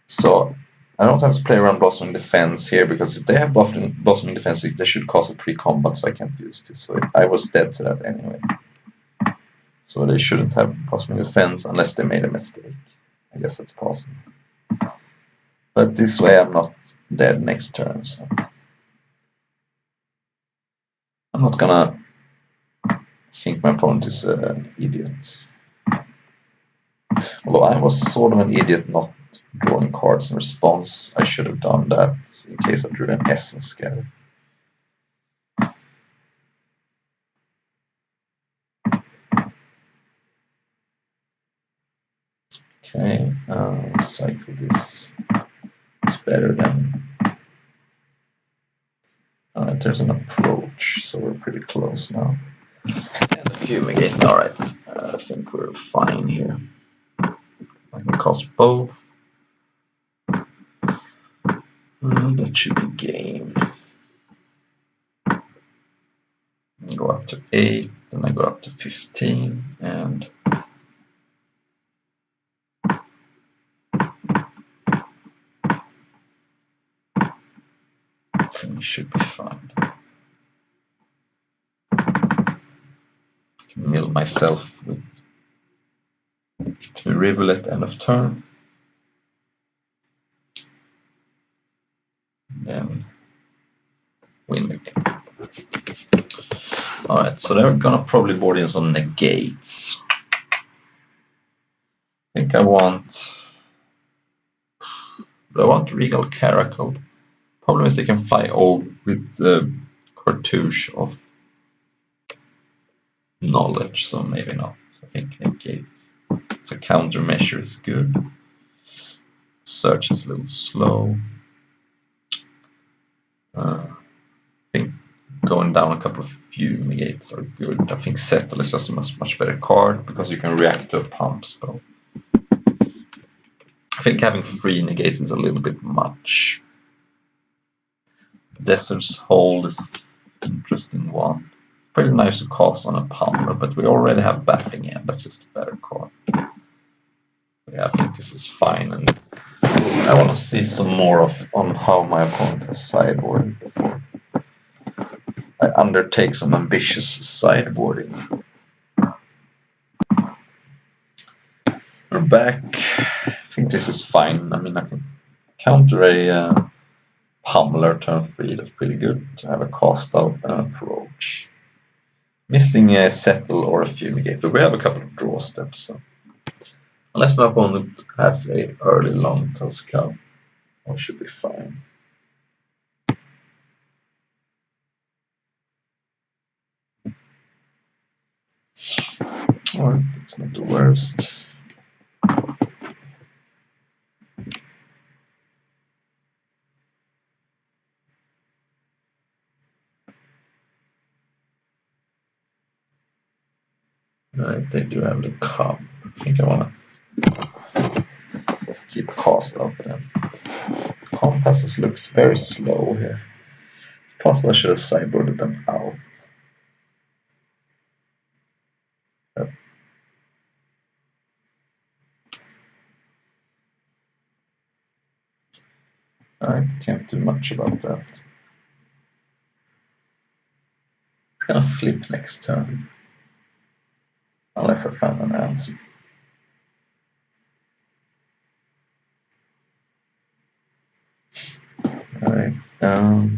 so I don't have to play around Blossoming Defense here, because if they have Blossoming Defense, they should cause a pre-combat, so I can't use this. So I was dead to that anyway. So they shouldn't have Blossoming Defense unless they made a mistake. I guess that's possible. But this way I'm not dead next turn, so I'm not gonna think my opponent is an idiot. Although I was sort of an idiot not drawing cards in response. I should have done that in case I drew an Essence Scatter. Okay, cycle this. It's better than... Alright, there's an approach, so we're pretty close now. And a Fumigate, alright. I think we're fine here. I can cost both. That should be game. I go up to 8, then I go up to 15, and I think it should be fine. I can mill myself with to Rivulet end of turn. Then win the game. Alright, so they're gonna probably board in some negates. I think I want Regal Caracal. Problem is they can fly over with the cartouche of knowledge, so maybe not. So I think negates. So countermeasure is good. Search is a little slow. I think going down a couple of Fumigates are good. I think Settle is just a much better card because you can react to a pump spell. I think having 3 negates is a little bit much. Desert's Hold is an interesting one. Pretty nice to cast on a pumper, but we already have Baffling End. That's just a better card. Yeah, I think this is fine, and I want to see some more on how my opponent has sideboarded before I undertake some ambitious sideboarding. We're back. I think this is fine. I mean, I can counter a Pummeler turn 3. That's pretty good to have a cast out and an approach. Missing a Settle or a Fumigate, but we have a couple of draw steps. So unless my opponent has a early long Tuscan, I should be fine. Alright, that's not the worst. Alright, they do have the Cub. I think I want to keep cost up then. Compasses looks very slow here. It's possible I should have sideboarded them out. But I can't do much about that. It's gonna flip next turn. Unless I found an answer. Alright, yeah.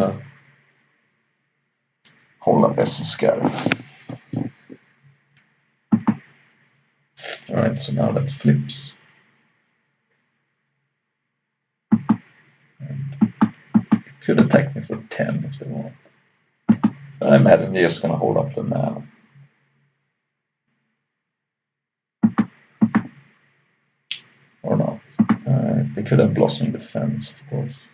gonna hold up S and scatter. Alright, so now that flips. And it could attack me for 10 if they want. But I imagine they're just gonna hold up the mana. Or not. They could have Blossoming Defense, of course.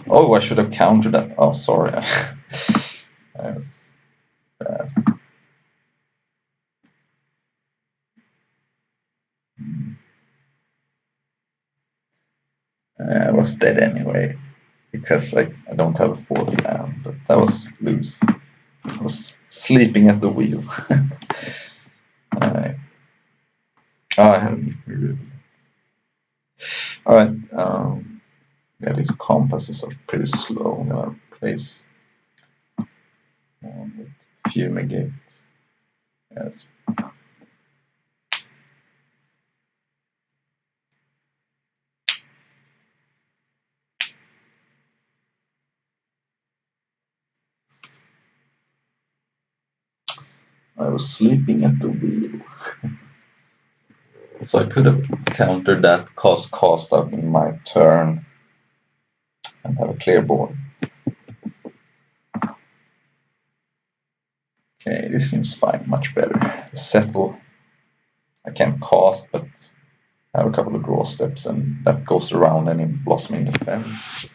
Oh, I should have countered that. Oh, sorry. That was bad. I was dead anyway, because I don't have a fourth land, but that was loose. I was sleeping at the wheel. Alright. Oh, I haven't really. Alright, yeah, these compasses are pretty slow. I'm gonna place one with Fumigate. Yes. I was sleeping at the wheel. So I could have countered that, cost out in my turn, and have a clear board. Okay, this seems fine, much better. Settle. I can't cast, but I have a couple of draw steps, and that goes around any Blossoming Defense.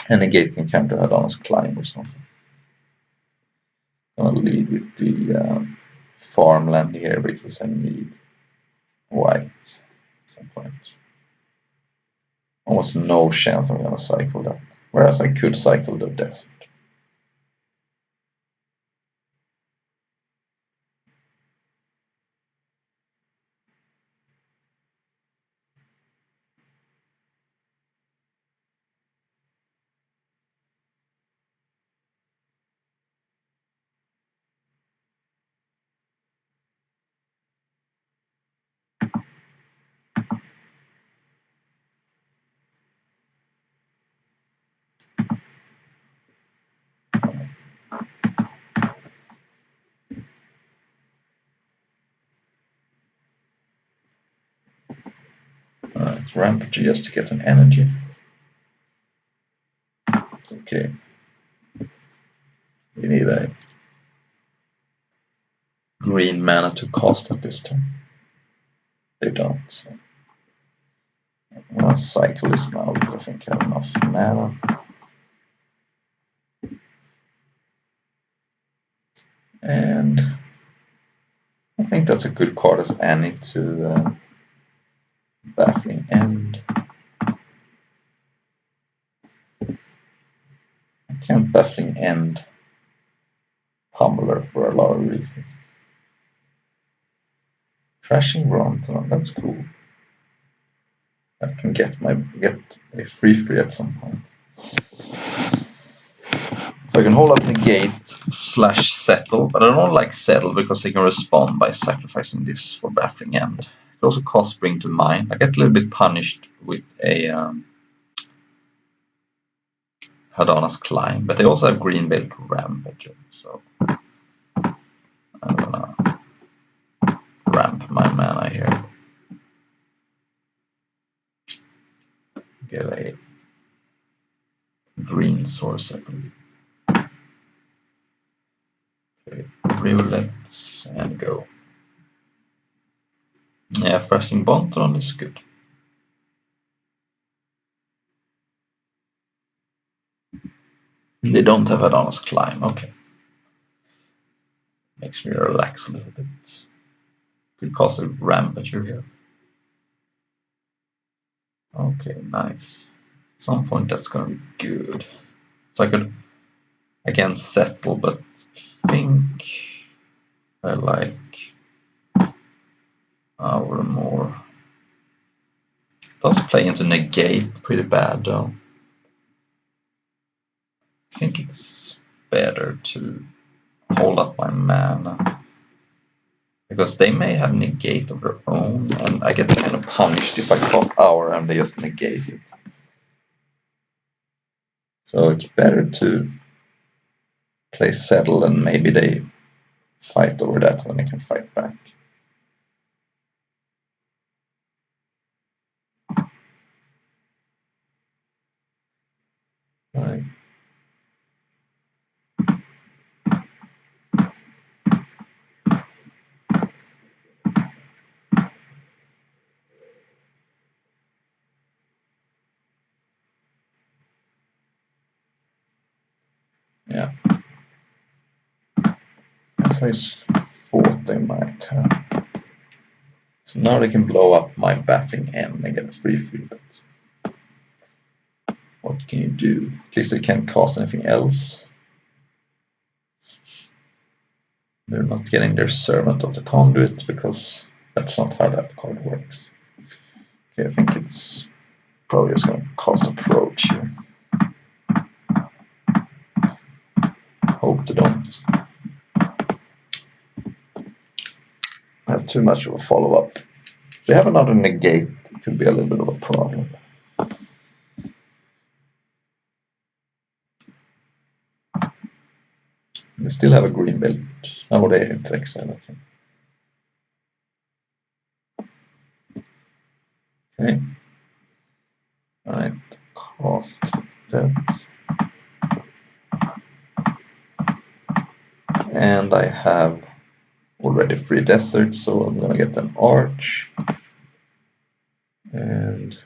And negate can counter Hadana's Climb or something. I'm gonna lead with the farmland here because I need white at some point. Almost no chance I'm gonna cycle that. Whereas I could cycle the desert. Alright, Rampage just to get an energy. It's okay. We need a green mana to cast at this turn. They don't, so I'm gonna cycle this now because I think I have enough mana. And I think that's a good card as any to Baffling End. I can't Baffling End Pummeler for a lot of reasons. Crashing Bronton, that's cool. I can get a free at some point. So I can hold up Negate / Settle, but I don't like Settle because they can respond by sacrificing this for Baffling End. It also costs Bring to Mind. I get a little bit punished with a Hadana's Climb, but they also have Green Belt Rampage, so I'm gonna ramp my mana here. Get a green source, I believe. Okay, Rivulets and go. Yeah, Thrashing Bonton is good. They don't have Hadana's Climb, okay. Makes me relax a little bit. Could cause a Rampage here. Okay, nice. At some point that's gonna be good. So I could again settle, but I think I like our more. It does play into Negate pretty bad though. I think it's better to hold up my mana, because they may have negate of their own, and I get kind of punished if I cast Aura and they just negate it. So it's better to play Settle, and maybe they fight over that when they can fight back. Right. Yeah. As I thought they might have. So now they can blow up my battling end and get a free but what can you do? At least they can't cast anything else. They're not getting their Servant of the Conduit, because that's not how that card works. Okay, I think it's probably just going to cast Approach here. Hope they don't have too much of a follow-up. If they have another negate, it could be a little bit of a problem. They still have a green belt. Oh, they hit exile, okay. Okay. Alright, cast that. And I have already 3 deserts, so I'm gonna get an arch. And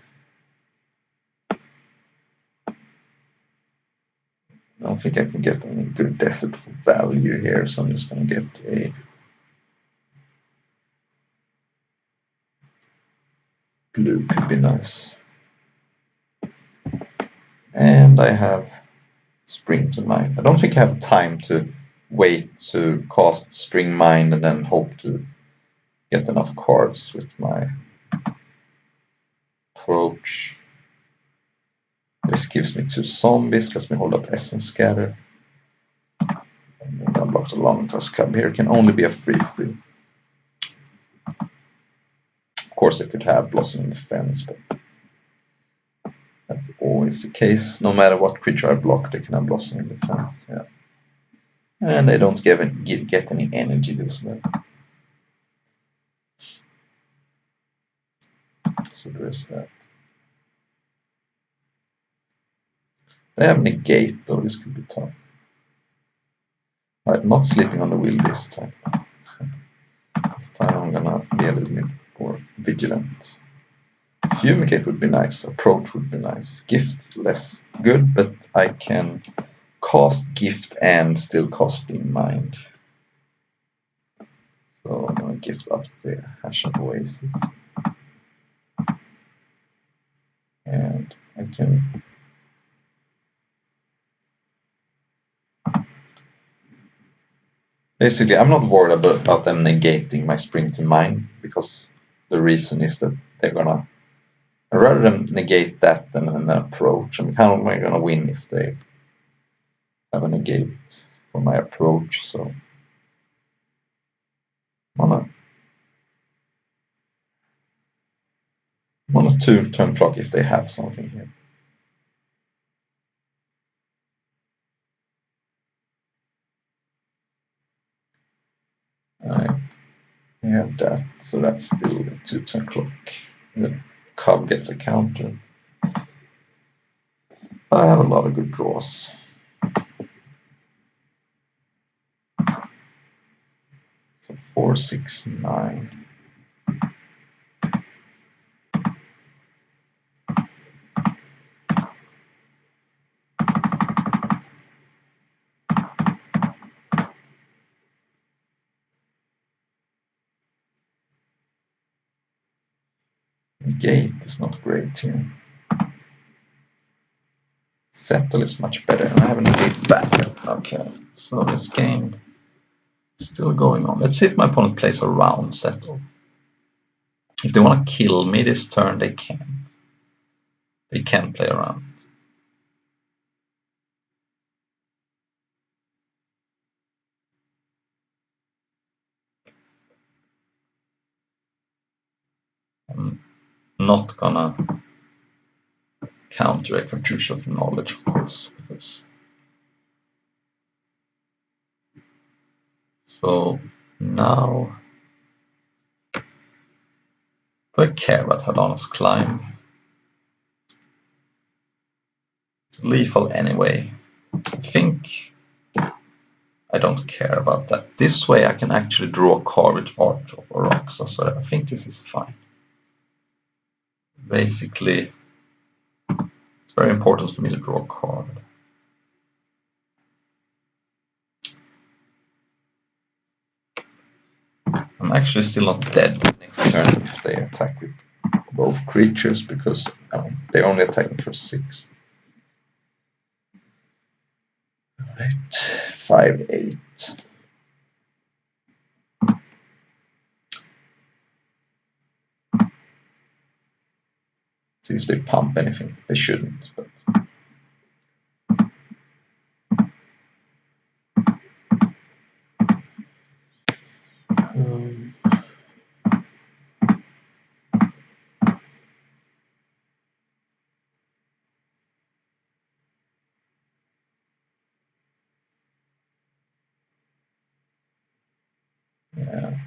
I don't think I can get any good desert for value here, so I'm just gonna get a blue, could be nice. And I have Spring to Mind. I don't think I have time to wait to cast Spring Mind and then hope to get enough cards with my approach. This gives me 2 zombies. Let me hold up Essence Scatter. And then unlock the Long Tusk Cub. Here it can only be a 3/3. Of course, they could have Blossoming Defense, but that's always the case. No matter what creature I block, they can have Blossoming Defense. Yeah. And they don't get any energy this way. So there is that. They have negate, though this could be tough. Alright, not sleeping on the wheel this time. This time I'm gonna be a little bit more vigilant. Fumigate would be nice, Approach would be nice. Gift less good, but I can cast Gift and still cast Spring Mind. So I'm gonna gift up the Ashen Oasis. And I can basically, I'm not worried about them negating my Spring to Mind, because the reason is that they're gonna, rather than negate that than an approach. I mean, how am I gonna win if they have a negate for my approach? So I'm on a 2-turn clock if they have something here. Alright, we have that, so that's still a 2-turn clock. The Cub gets a counter. But I have a lot of good draws. So 4, 6, 9. Gate is not great here. Settle is much better, and I have a negate back. Okay, so this game is still going on. Let's see if my opponent plays around Settle. If they want to kill me this turn, they can. They can play around. not gonna counteract Virtue of Knowledge, of course, because so now do I care about Helena's Climb? It's lethal anyway. I think I don't care about that. This way I can actually draw a card with Arch of Oroxa, so I think this is fine. Basically, it's very important for me to draw a card. I'm actually still not dead next turn if they attack with both creatures, because they're only attacking for 6. Alright, 5/8. See if they pump anything. They shouldn't, but yeah.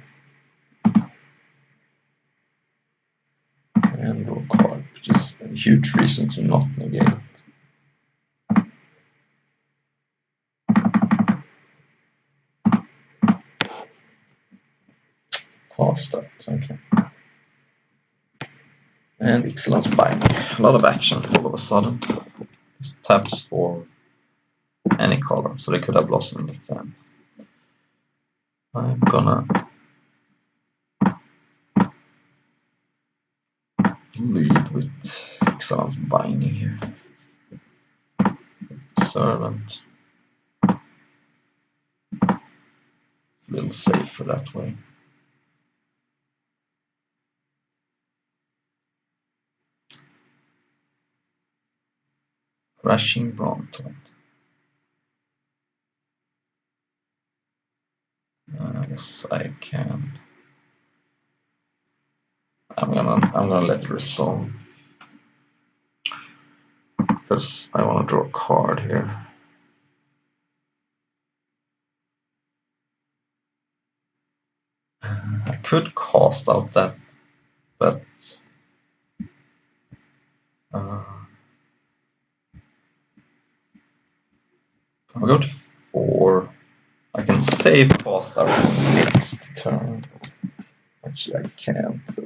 And draw a card, which is a huge reason to not negate. Cast that, okay. And Excellence Binding. A lot of action all of a sudden. This taps for any color, so they could have Blossom Defense. I'm gonna lead with Excellence Binding here. Servant. It's a little safer that way. Crashing Bronton. Yes, I can. I'm gonna let it resolve because I want to draw a card here. I could cast out that, but if I go to 4, I can save cast out next turn. Actually, I can't. But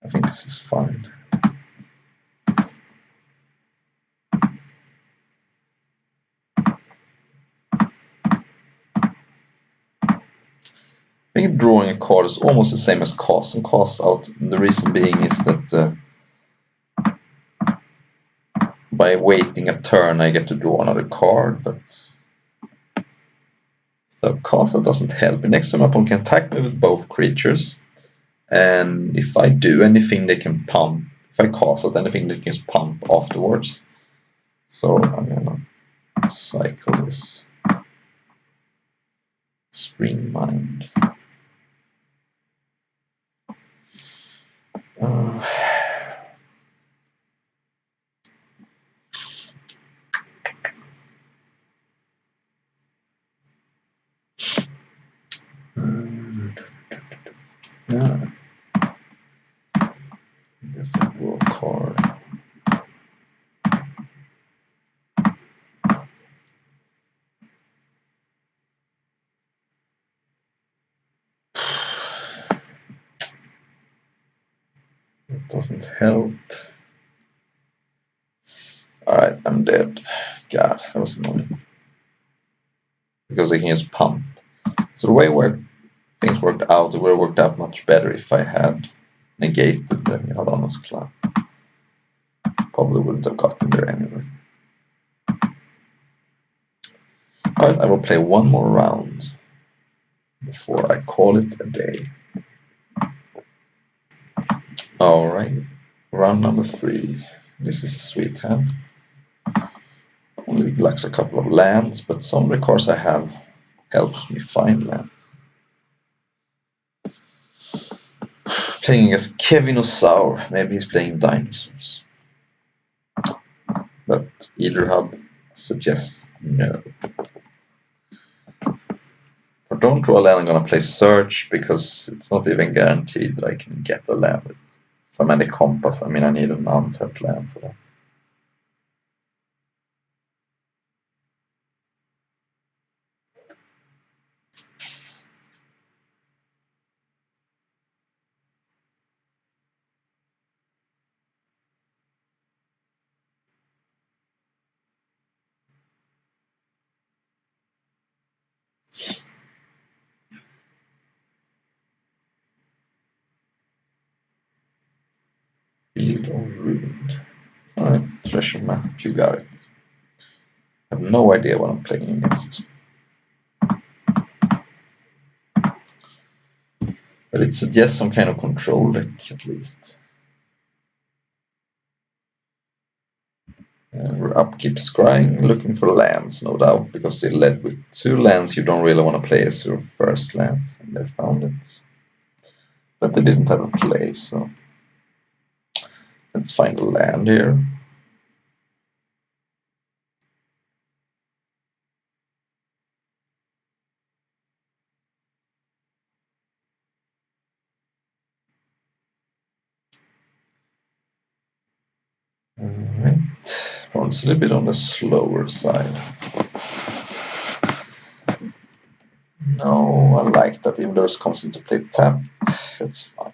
I think this is fine. I think drawing a card is almost the same as cast and cast out. The reason being is that by waiting a turn I get to draw another card, but so cast out doesn't help. Next time my opponent can attack me with both creatures, and if I do anything they can pump. If I cast out anything they can pump afterwards. So I'm gonna cycle this Spring Mind. Yeah. I guess I draw a card. It doesn't help. Alright, I'm dead. God, that was annoying. Because they can just pump. So the way where things worked out, it would have worked out much better if I had negated the Helena's Climb. Probably wouldn't have gotten there anyway. Alright, I will play one more round before I call it a day. Alright, round number 3. This is a sweet hand. Only lacks a couple of lands, but some of the cards I have helps me find lands. Playing against Kevinosaur, maybe he's playing dinosaurs. But either hub suggests no. For don't draw a land, I'm gonna play Search because it's not even guaranteed that I can get a land with Family Compass. I mean, I need an untapped land for that. Field of Ruined. Alright, treasure map, you got it. I have no idea what I'm playing against. But it suggests some kind of control deck at least. We're upkeep scrying, looking for lands, no doubt, because they led with 2 lands you don't really want to play as your first lands, and they found it. But they didn't have a play, so let's find a land here. Alright, it's a little bit on the slower side. No, I like that even though it comes into play tapped, it's fine.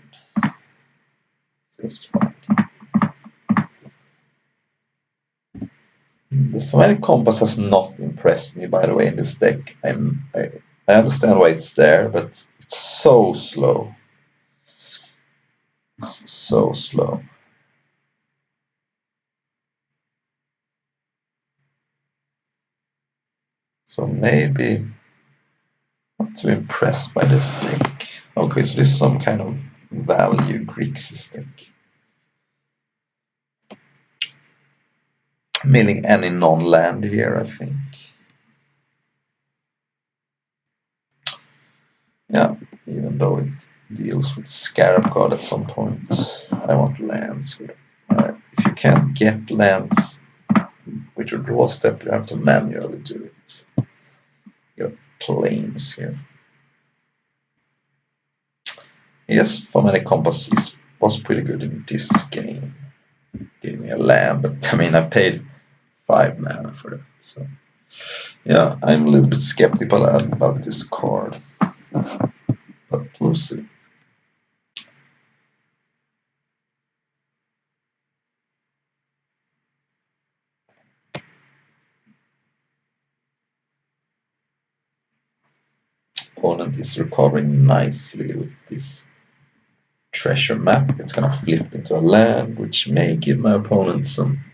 Just fine. The Family Compass has not impressed me, by the way, in this deck. I understand why it's there, but it's so slow. It's so slow. So maybe not too impressed by this deck. Okay, so this is some kind of value Grixis deck. Meaning any non-land here, I think. Yeah, even though it deals with Scarab God at some point, I want lands here. If you can't get lands with your draw step, you have to manually do it. You have planes here. Yes, Family Compass was pretty good in this game. Gave me a land, but I mean I paid 5 mana for that. So yeah, I'm a little bit skeptical about this card. But we'll see. Opponent is recovering nicely with this treasure map. It's gonna flip into a land, which may give my opponent some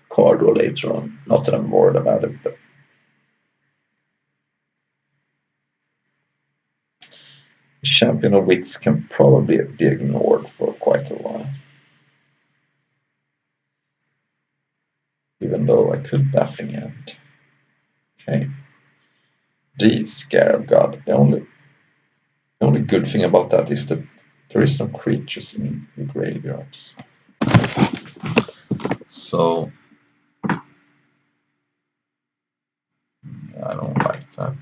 card draw later on. Not that I'm worried about it, but Champion of Wits can probably be ignored for quite a while. Even though I could Baffling End. Okay. The Scarab God. The only good thing about that is that there is no creatures in the graveyards. So I don't like that.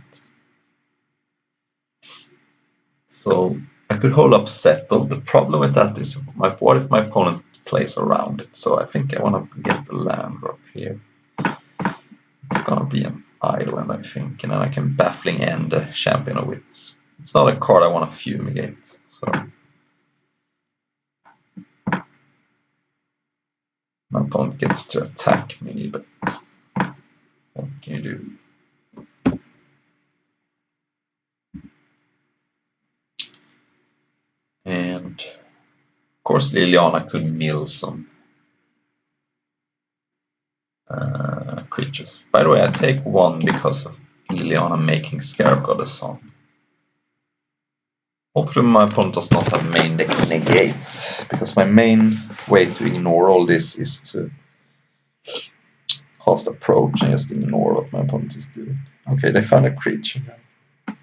So I could hold up Settle. The problem with that is what if my opponent plays around it? So I think I want to get the land drop here. It's gonna be an island, I think, and then I can Baffling End the Champion of Wits. It's not a card I want to fumigate, so my opponent gets to attack me, but what can you do? And of course Liliana could mill some creatures. By the way, I take 1 because of Liliana making Scarab God a song. Hopefully my opponent does not have main deck negate, because my main way to ignore all this is to cast approach and just ignore what my opponent is doing. Okay, they found a creature now.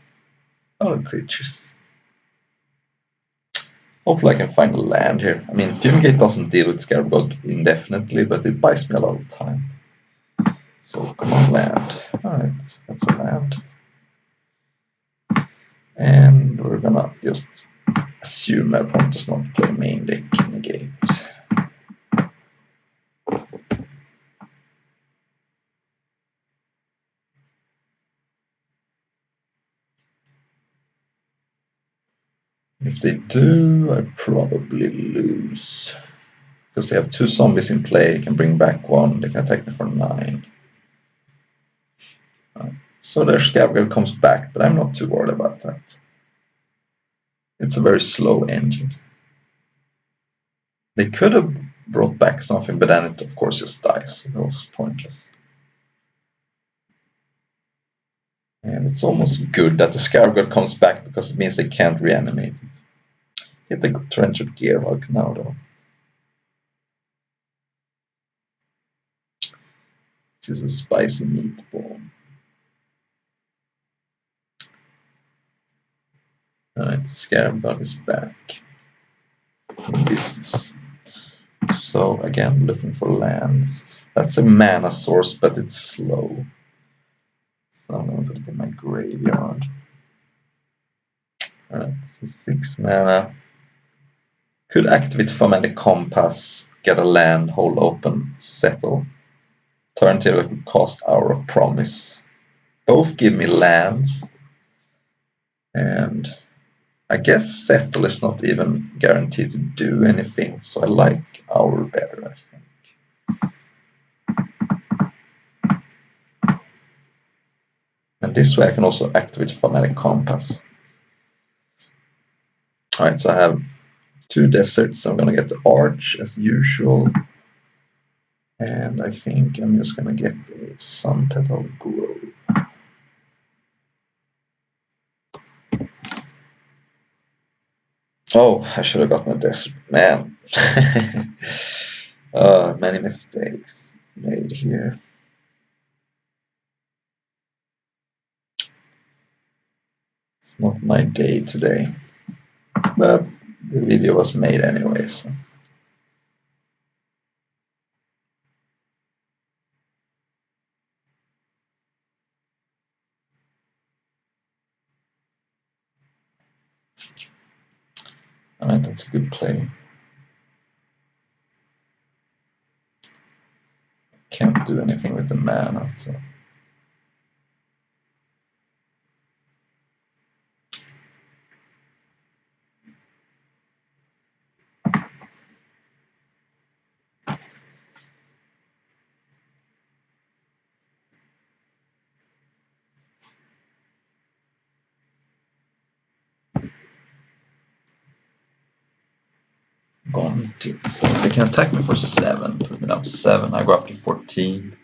Other creatures. Hopefully I can find a land here. I mean, Fumigate doesn't deal with Scarab God indefinitely, but it buys me a lot of time. So come on, land. Alright, that's a land. And we're gonna just assume my opponent does not play main deck negate. If they do, I probably lose. Because they have 2 zombies in play, they can bring back 1, they can attack me for 9. So their Scavenger comes back, but I'm not too worried about that. It's a very slow engine. They could have brought back something, but then it of course just dies, so it was pointless. And it's almost good that the Scavenger comes back because it means they can't reanimate it. Hit the Trenchard Gearhulk now though. Which is a spicy meatball. Alright, Scarab God is back in business. So again, looking for lands. That's a mana source, but it's slow. So I'm gonna put it in my graveyard. Alright, so 6 mana. Could activate Familiar Compass, get a land, hold open, settle. Turn till I could cast Hour of Promise. Both give me lands. And I guess Settle is not even guaranteed to do anything, so I like Hour better, I think. And this way I can also activate Familiar Compass. Alright, so I have 2 deserts, so I'm gonna get the Arch as usual. And I think I'm just gonna get a Sun Petal Grove. Oh, I should have gotten a desert, man. Many mistakes made here. It's not my day today, but the video was made anyway, so. Alright, that's a good play. Can't do anything with the mana, so. Bant. So they can attack me for 7, put me down to 7. I go up to 14.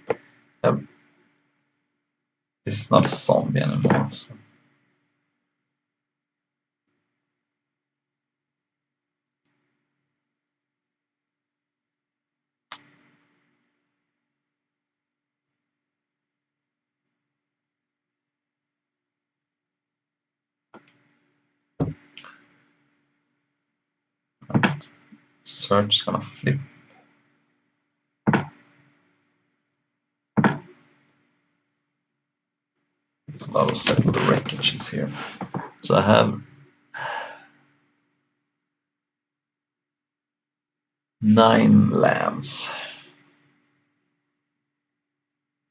This is not a zombie anymore. So. Search is gonna flip. There's a lot of settle the wreckages here. So I have 9 lands.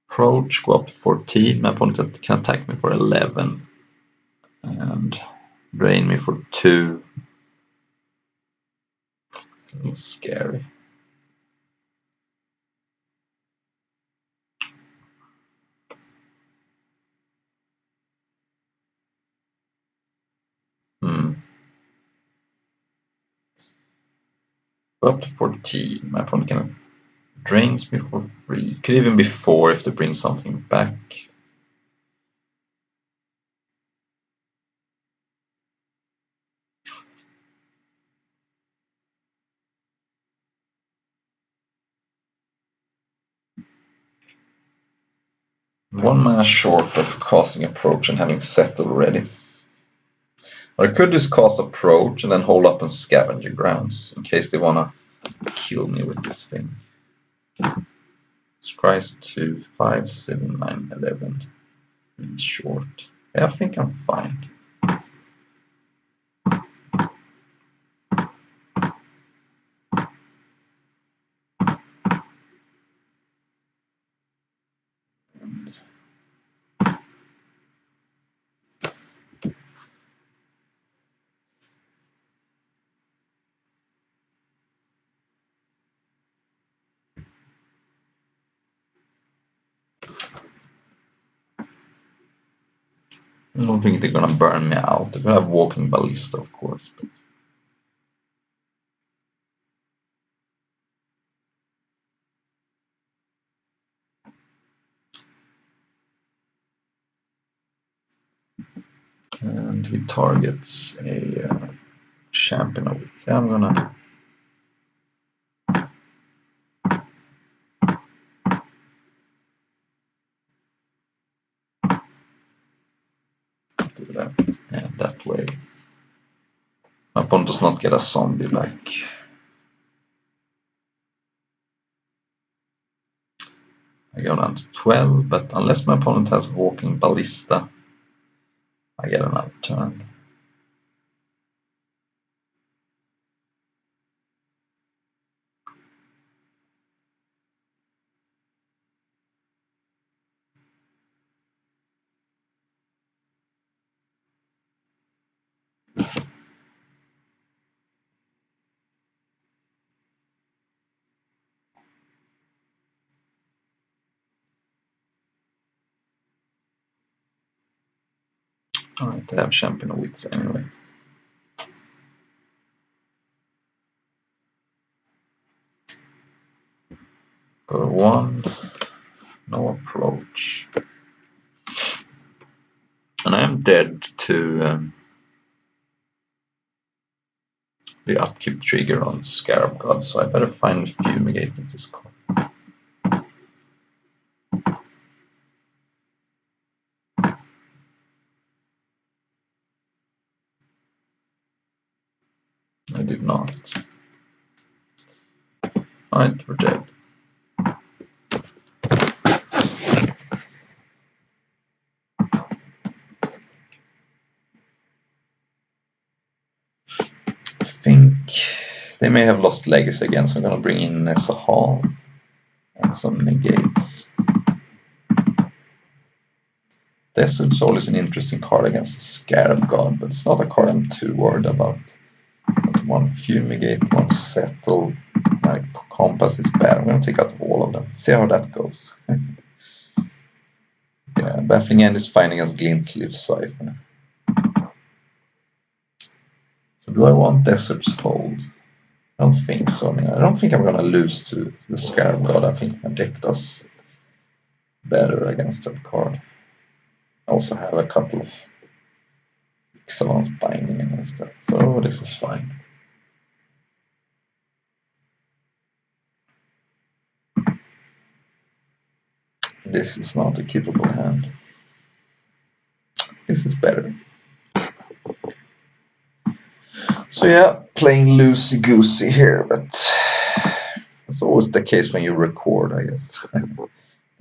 Approach, go up to 14. My opponent can attack me for 11. And drain me for 2. Sounds scary. Go up to 14. My opponent can drains me for 3. Could even be 4 if they bring something back. 1 mana short of casting Approach and having settled already. Or I could just cast Approach and then hold up and Scavenger Grounds in case they wanna kill me with this thing. Scries 2, 5, 7, 9, 11. 3 short. Yeah, I think I'm fine. I don't think they're gonna burn me out. They're gonna have Walking Ballista, of course. But... And he targets a champion of it. So I'm gonna do that. And that way my opponent does not get a zombie back. I go down to 12, but unless my opponent has Walking Ballista, I get another turn. Alright, I have Champion of Wits anyway. Go to 1, no approach. And I am dead to the upkeep trigger on Scarab God, so I better find Fumigate with this card. I did not. Alright, we're dead. I think they may have lost Legacy again, so I'm gonna bring in Nessa Hall and some negates. Desert Soul is an interesting card against the Scarab God, but it's not a card I'm too worried about. One Fumigate, one Settle. My Compass is bad. I'm going to take out all of them. See how that goes. Yeah, Baffling End is fine against Glintleaf Siphon. So do I want Desert's Hold? I don't think so. I mean, I don't think I'm going to lose to the Scarab God. I think my deck does better against that card. I also have a couple of Ixalan's Binding against that. So this is fine. This is not a keepable hand. This is better. So yeah, playing loosey-goosey here, but it's always the case when you record, I guess.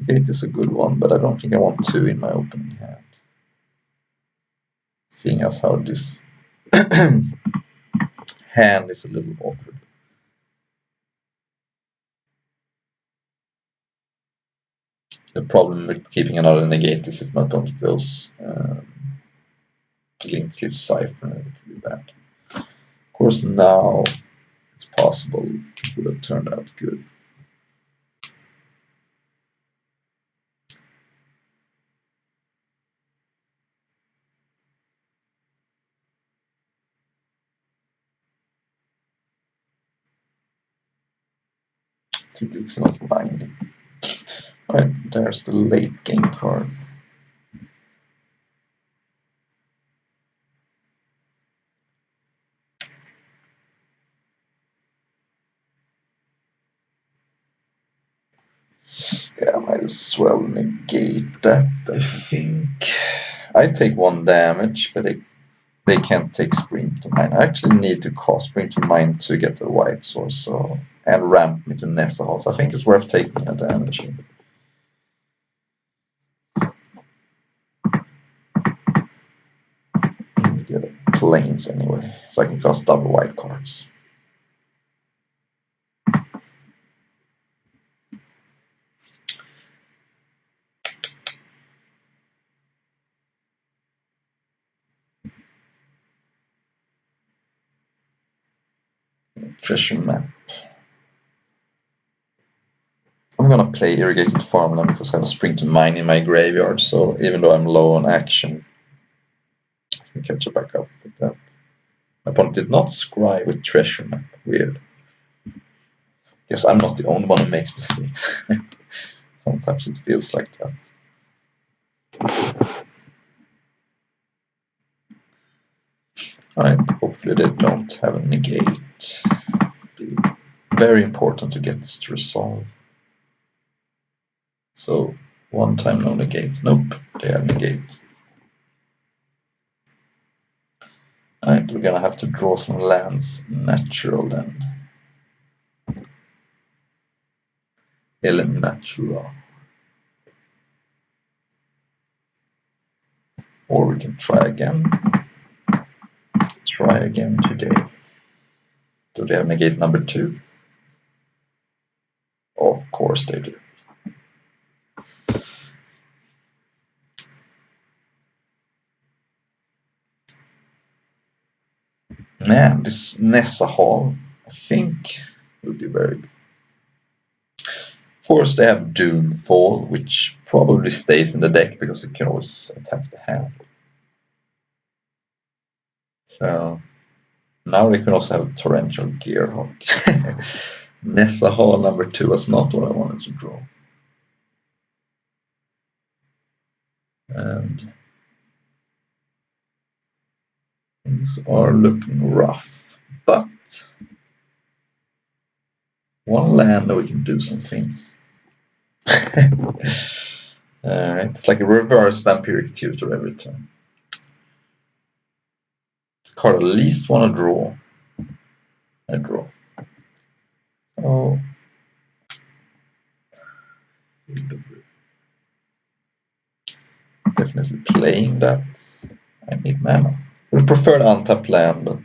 Gate is a good one, but I don't think I want 2 in my opening hand. Seeing as how this hand is a little awkward. The problem with keeping another negate is if my opponent goes Glintleaf Siphon, it could be bad. Of course, now it's possible it would have turned out good. To the Ixalan's Binding. Alright, there's the late game card. Yeah, I might as well negate that, I think. I take 1 damage, but they can't take Sprint to Mine. I actually need to cast Sprint to Mine to get the white source, so, and ramp me to Nessa Hall. So I think it's worth taking a damage here. Get planes anyway, so I can cast double white cards. Treasure map. I'm gonna play Irrigated Farmland because I have a Spring to Mine in my graveyard, so even though I'm low on action, I can catch it back up with that. My opponent did not scry with Treasure map. Weird. Guess I'm not the only one who makes mistakes. Sometimes it feels like that. Alright, hopefully they don't have a negate. Be very important to get this to resolve. So, 1 time no negate. Nope, they have negate. Alright, we're gonna have to draw some lands natural then. El natural. Or we can try again. Try again today. Do they have negate number 2? Of course they do. Man, this Nessa Hall, I think, will be very good. Of course, they have Doomfall, which probably stays in the deck because it can always attack the hand. So now they can also have Torrential Gearhawk. Nessa Hall number 2 was not what I wanted to draw. And things are looking rough, but 1 land that we can do some things. Alright, it's like a reverse Vampiric Tutor every turn. Card at least want to draw. I draw. Oh. Definitely playing that. I need mana. I would prefer an untapped land, but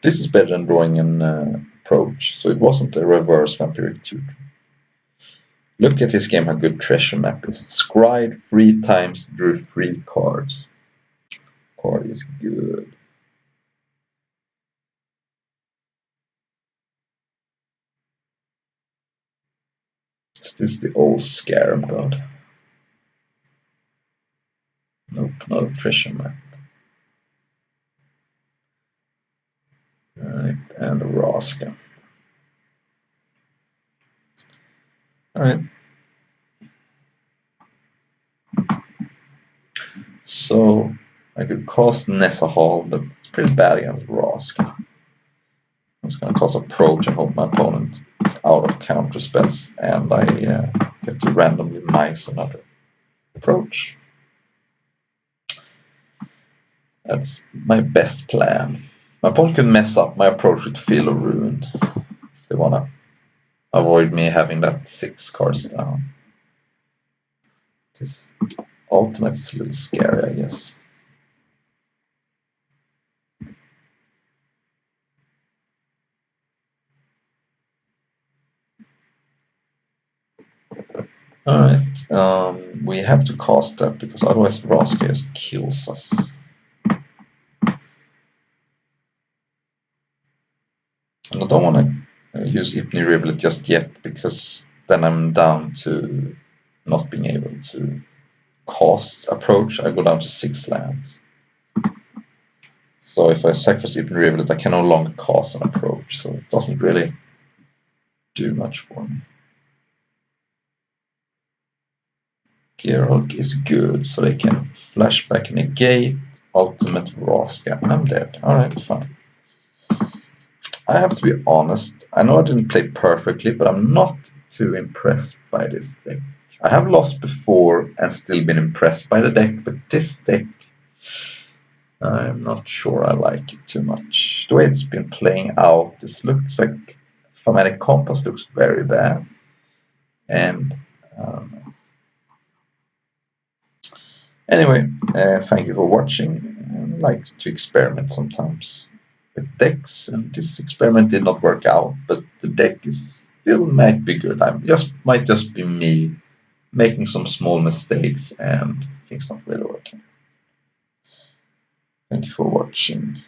this is better than drawing an approach, so it wasn't a reverse Vampiric Tutor. Look at this game, how good Treasure Map is. Scryed 3 times, drew 3 cards. Card is good. Is this the old Scarab God? Nope, not a Treasure Map. Alright, and a Raska. Alright. So I could cast Nessa Hall, but it's pretty bad against Raska. I'm just gonna cast Approach and hope my opponent is out of counter spells, and I get to randomly mice another Approach. That's my best plan. My opponent can mess up my approach with Feel of Ruined if they wanna avoid me having that 6 cards down. This ultimate is a little scary, I guess. Alright, we have to cast that because otherwise Raska just kills us. And I don't want to use Hypni Rivulet just yet because then I'm down to not being able to cast Approach. I go down to 6 lands. So if I sacrifice Hypni Rivulet, I can no longer cast an Approach, so it doesn't really do much for me. Gearhawk is good, so they can flashback negate, ultimate Raska, and I'm dead. Alright, fine. I have to be honest, I know I didn't play perfectly, but I'm not too impressed by this deck. I have lost before and still been impressed by the deck, but this deck, I'm not sure I like it too much. The way it's been playing out, this looks like Thematic Compass looks very bad. And anyway, thank you for watching. I like to experiment sometimes with decks, and this experiment did not work out, but the deck is still might be good. Might just be me making some small mistakes and things not really working. Thank you for watching.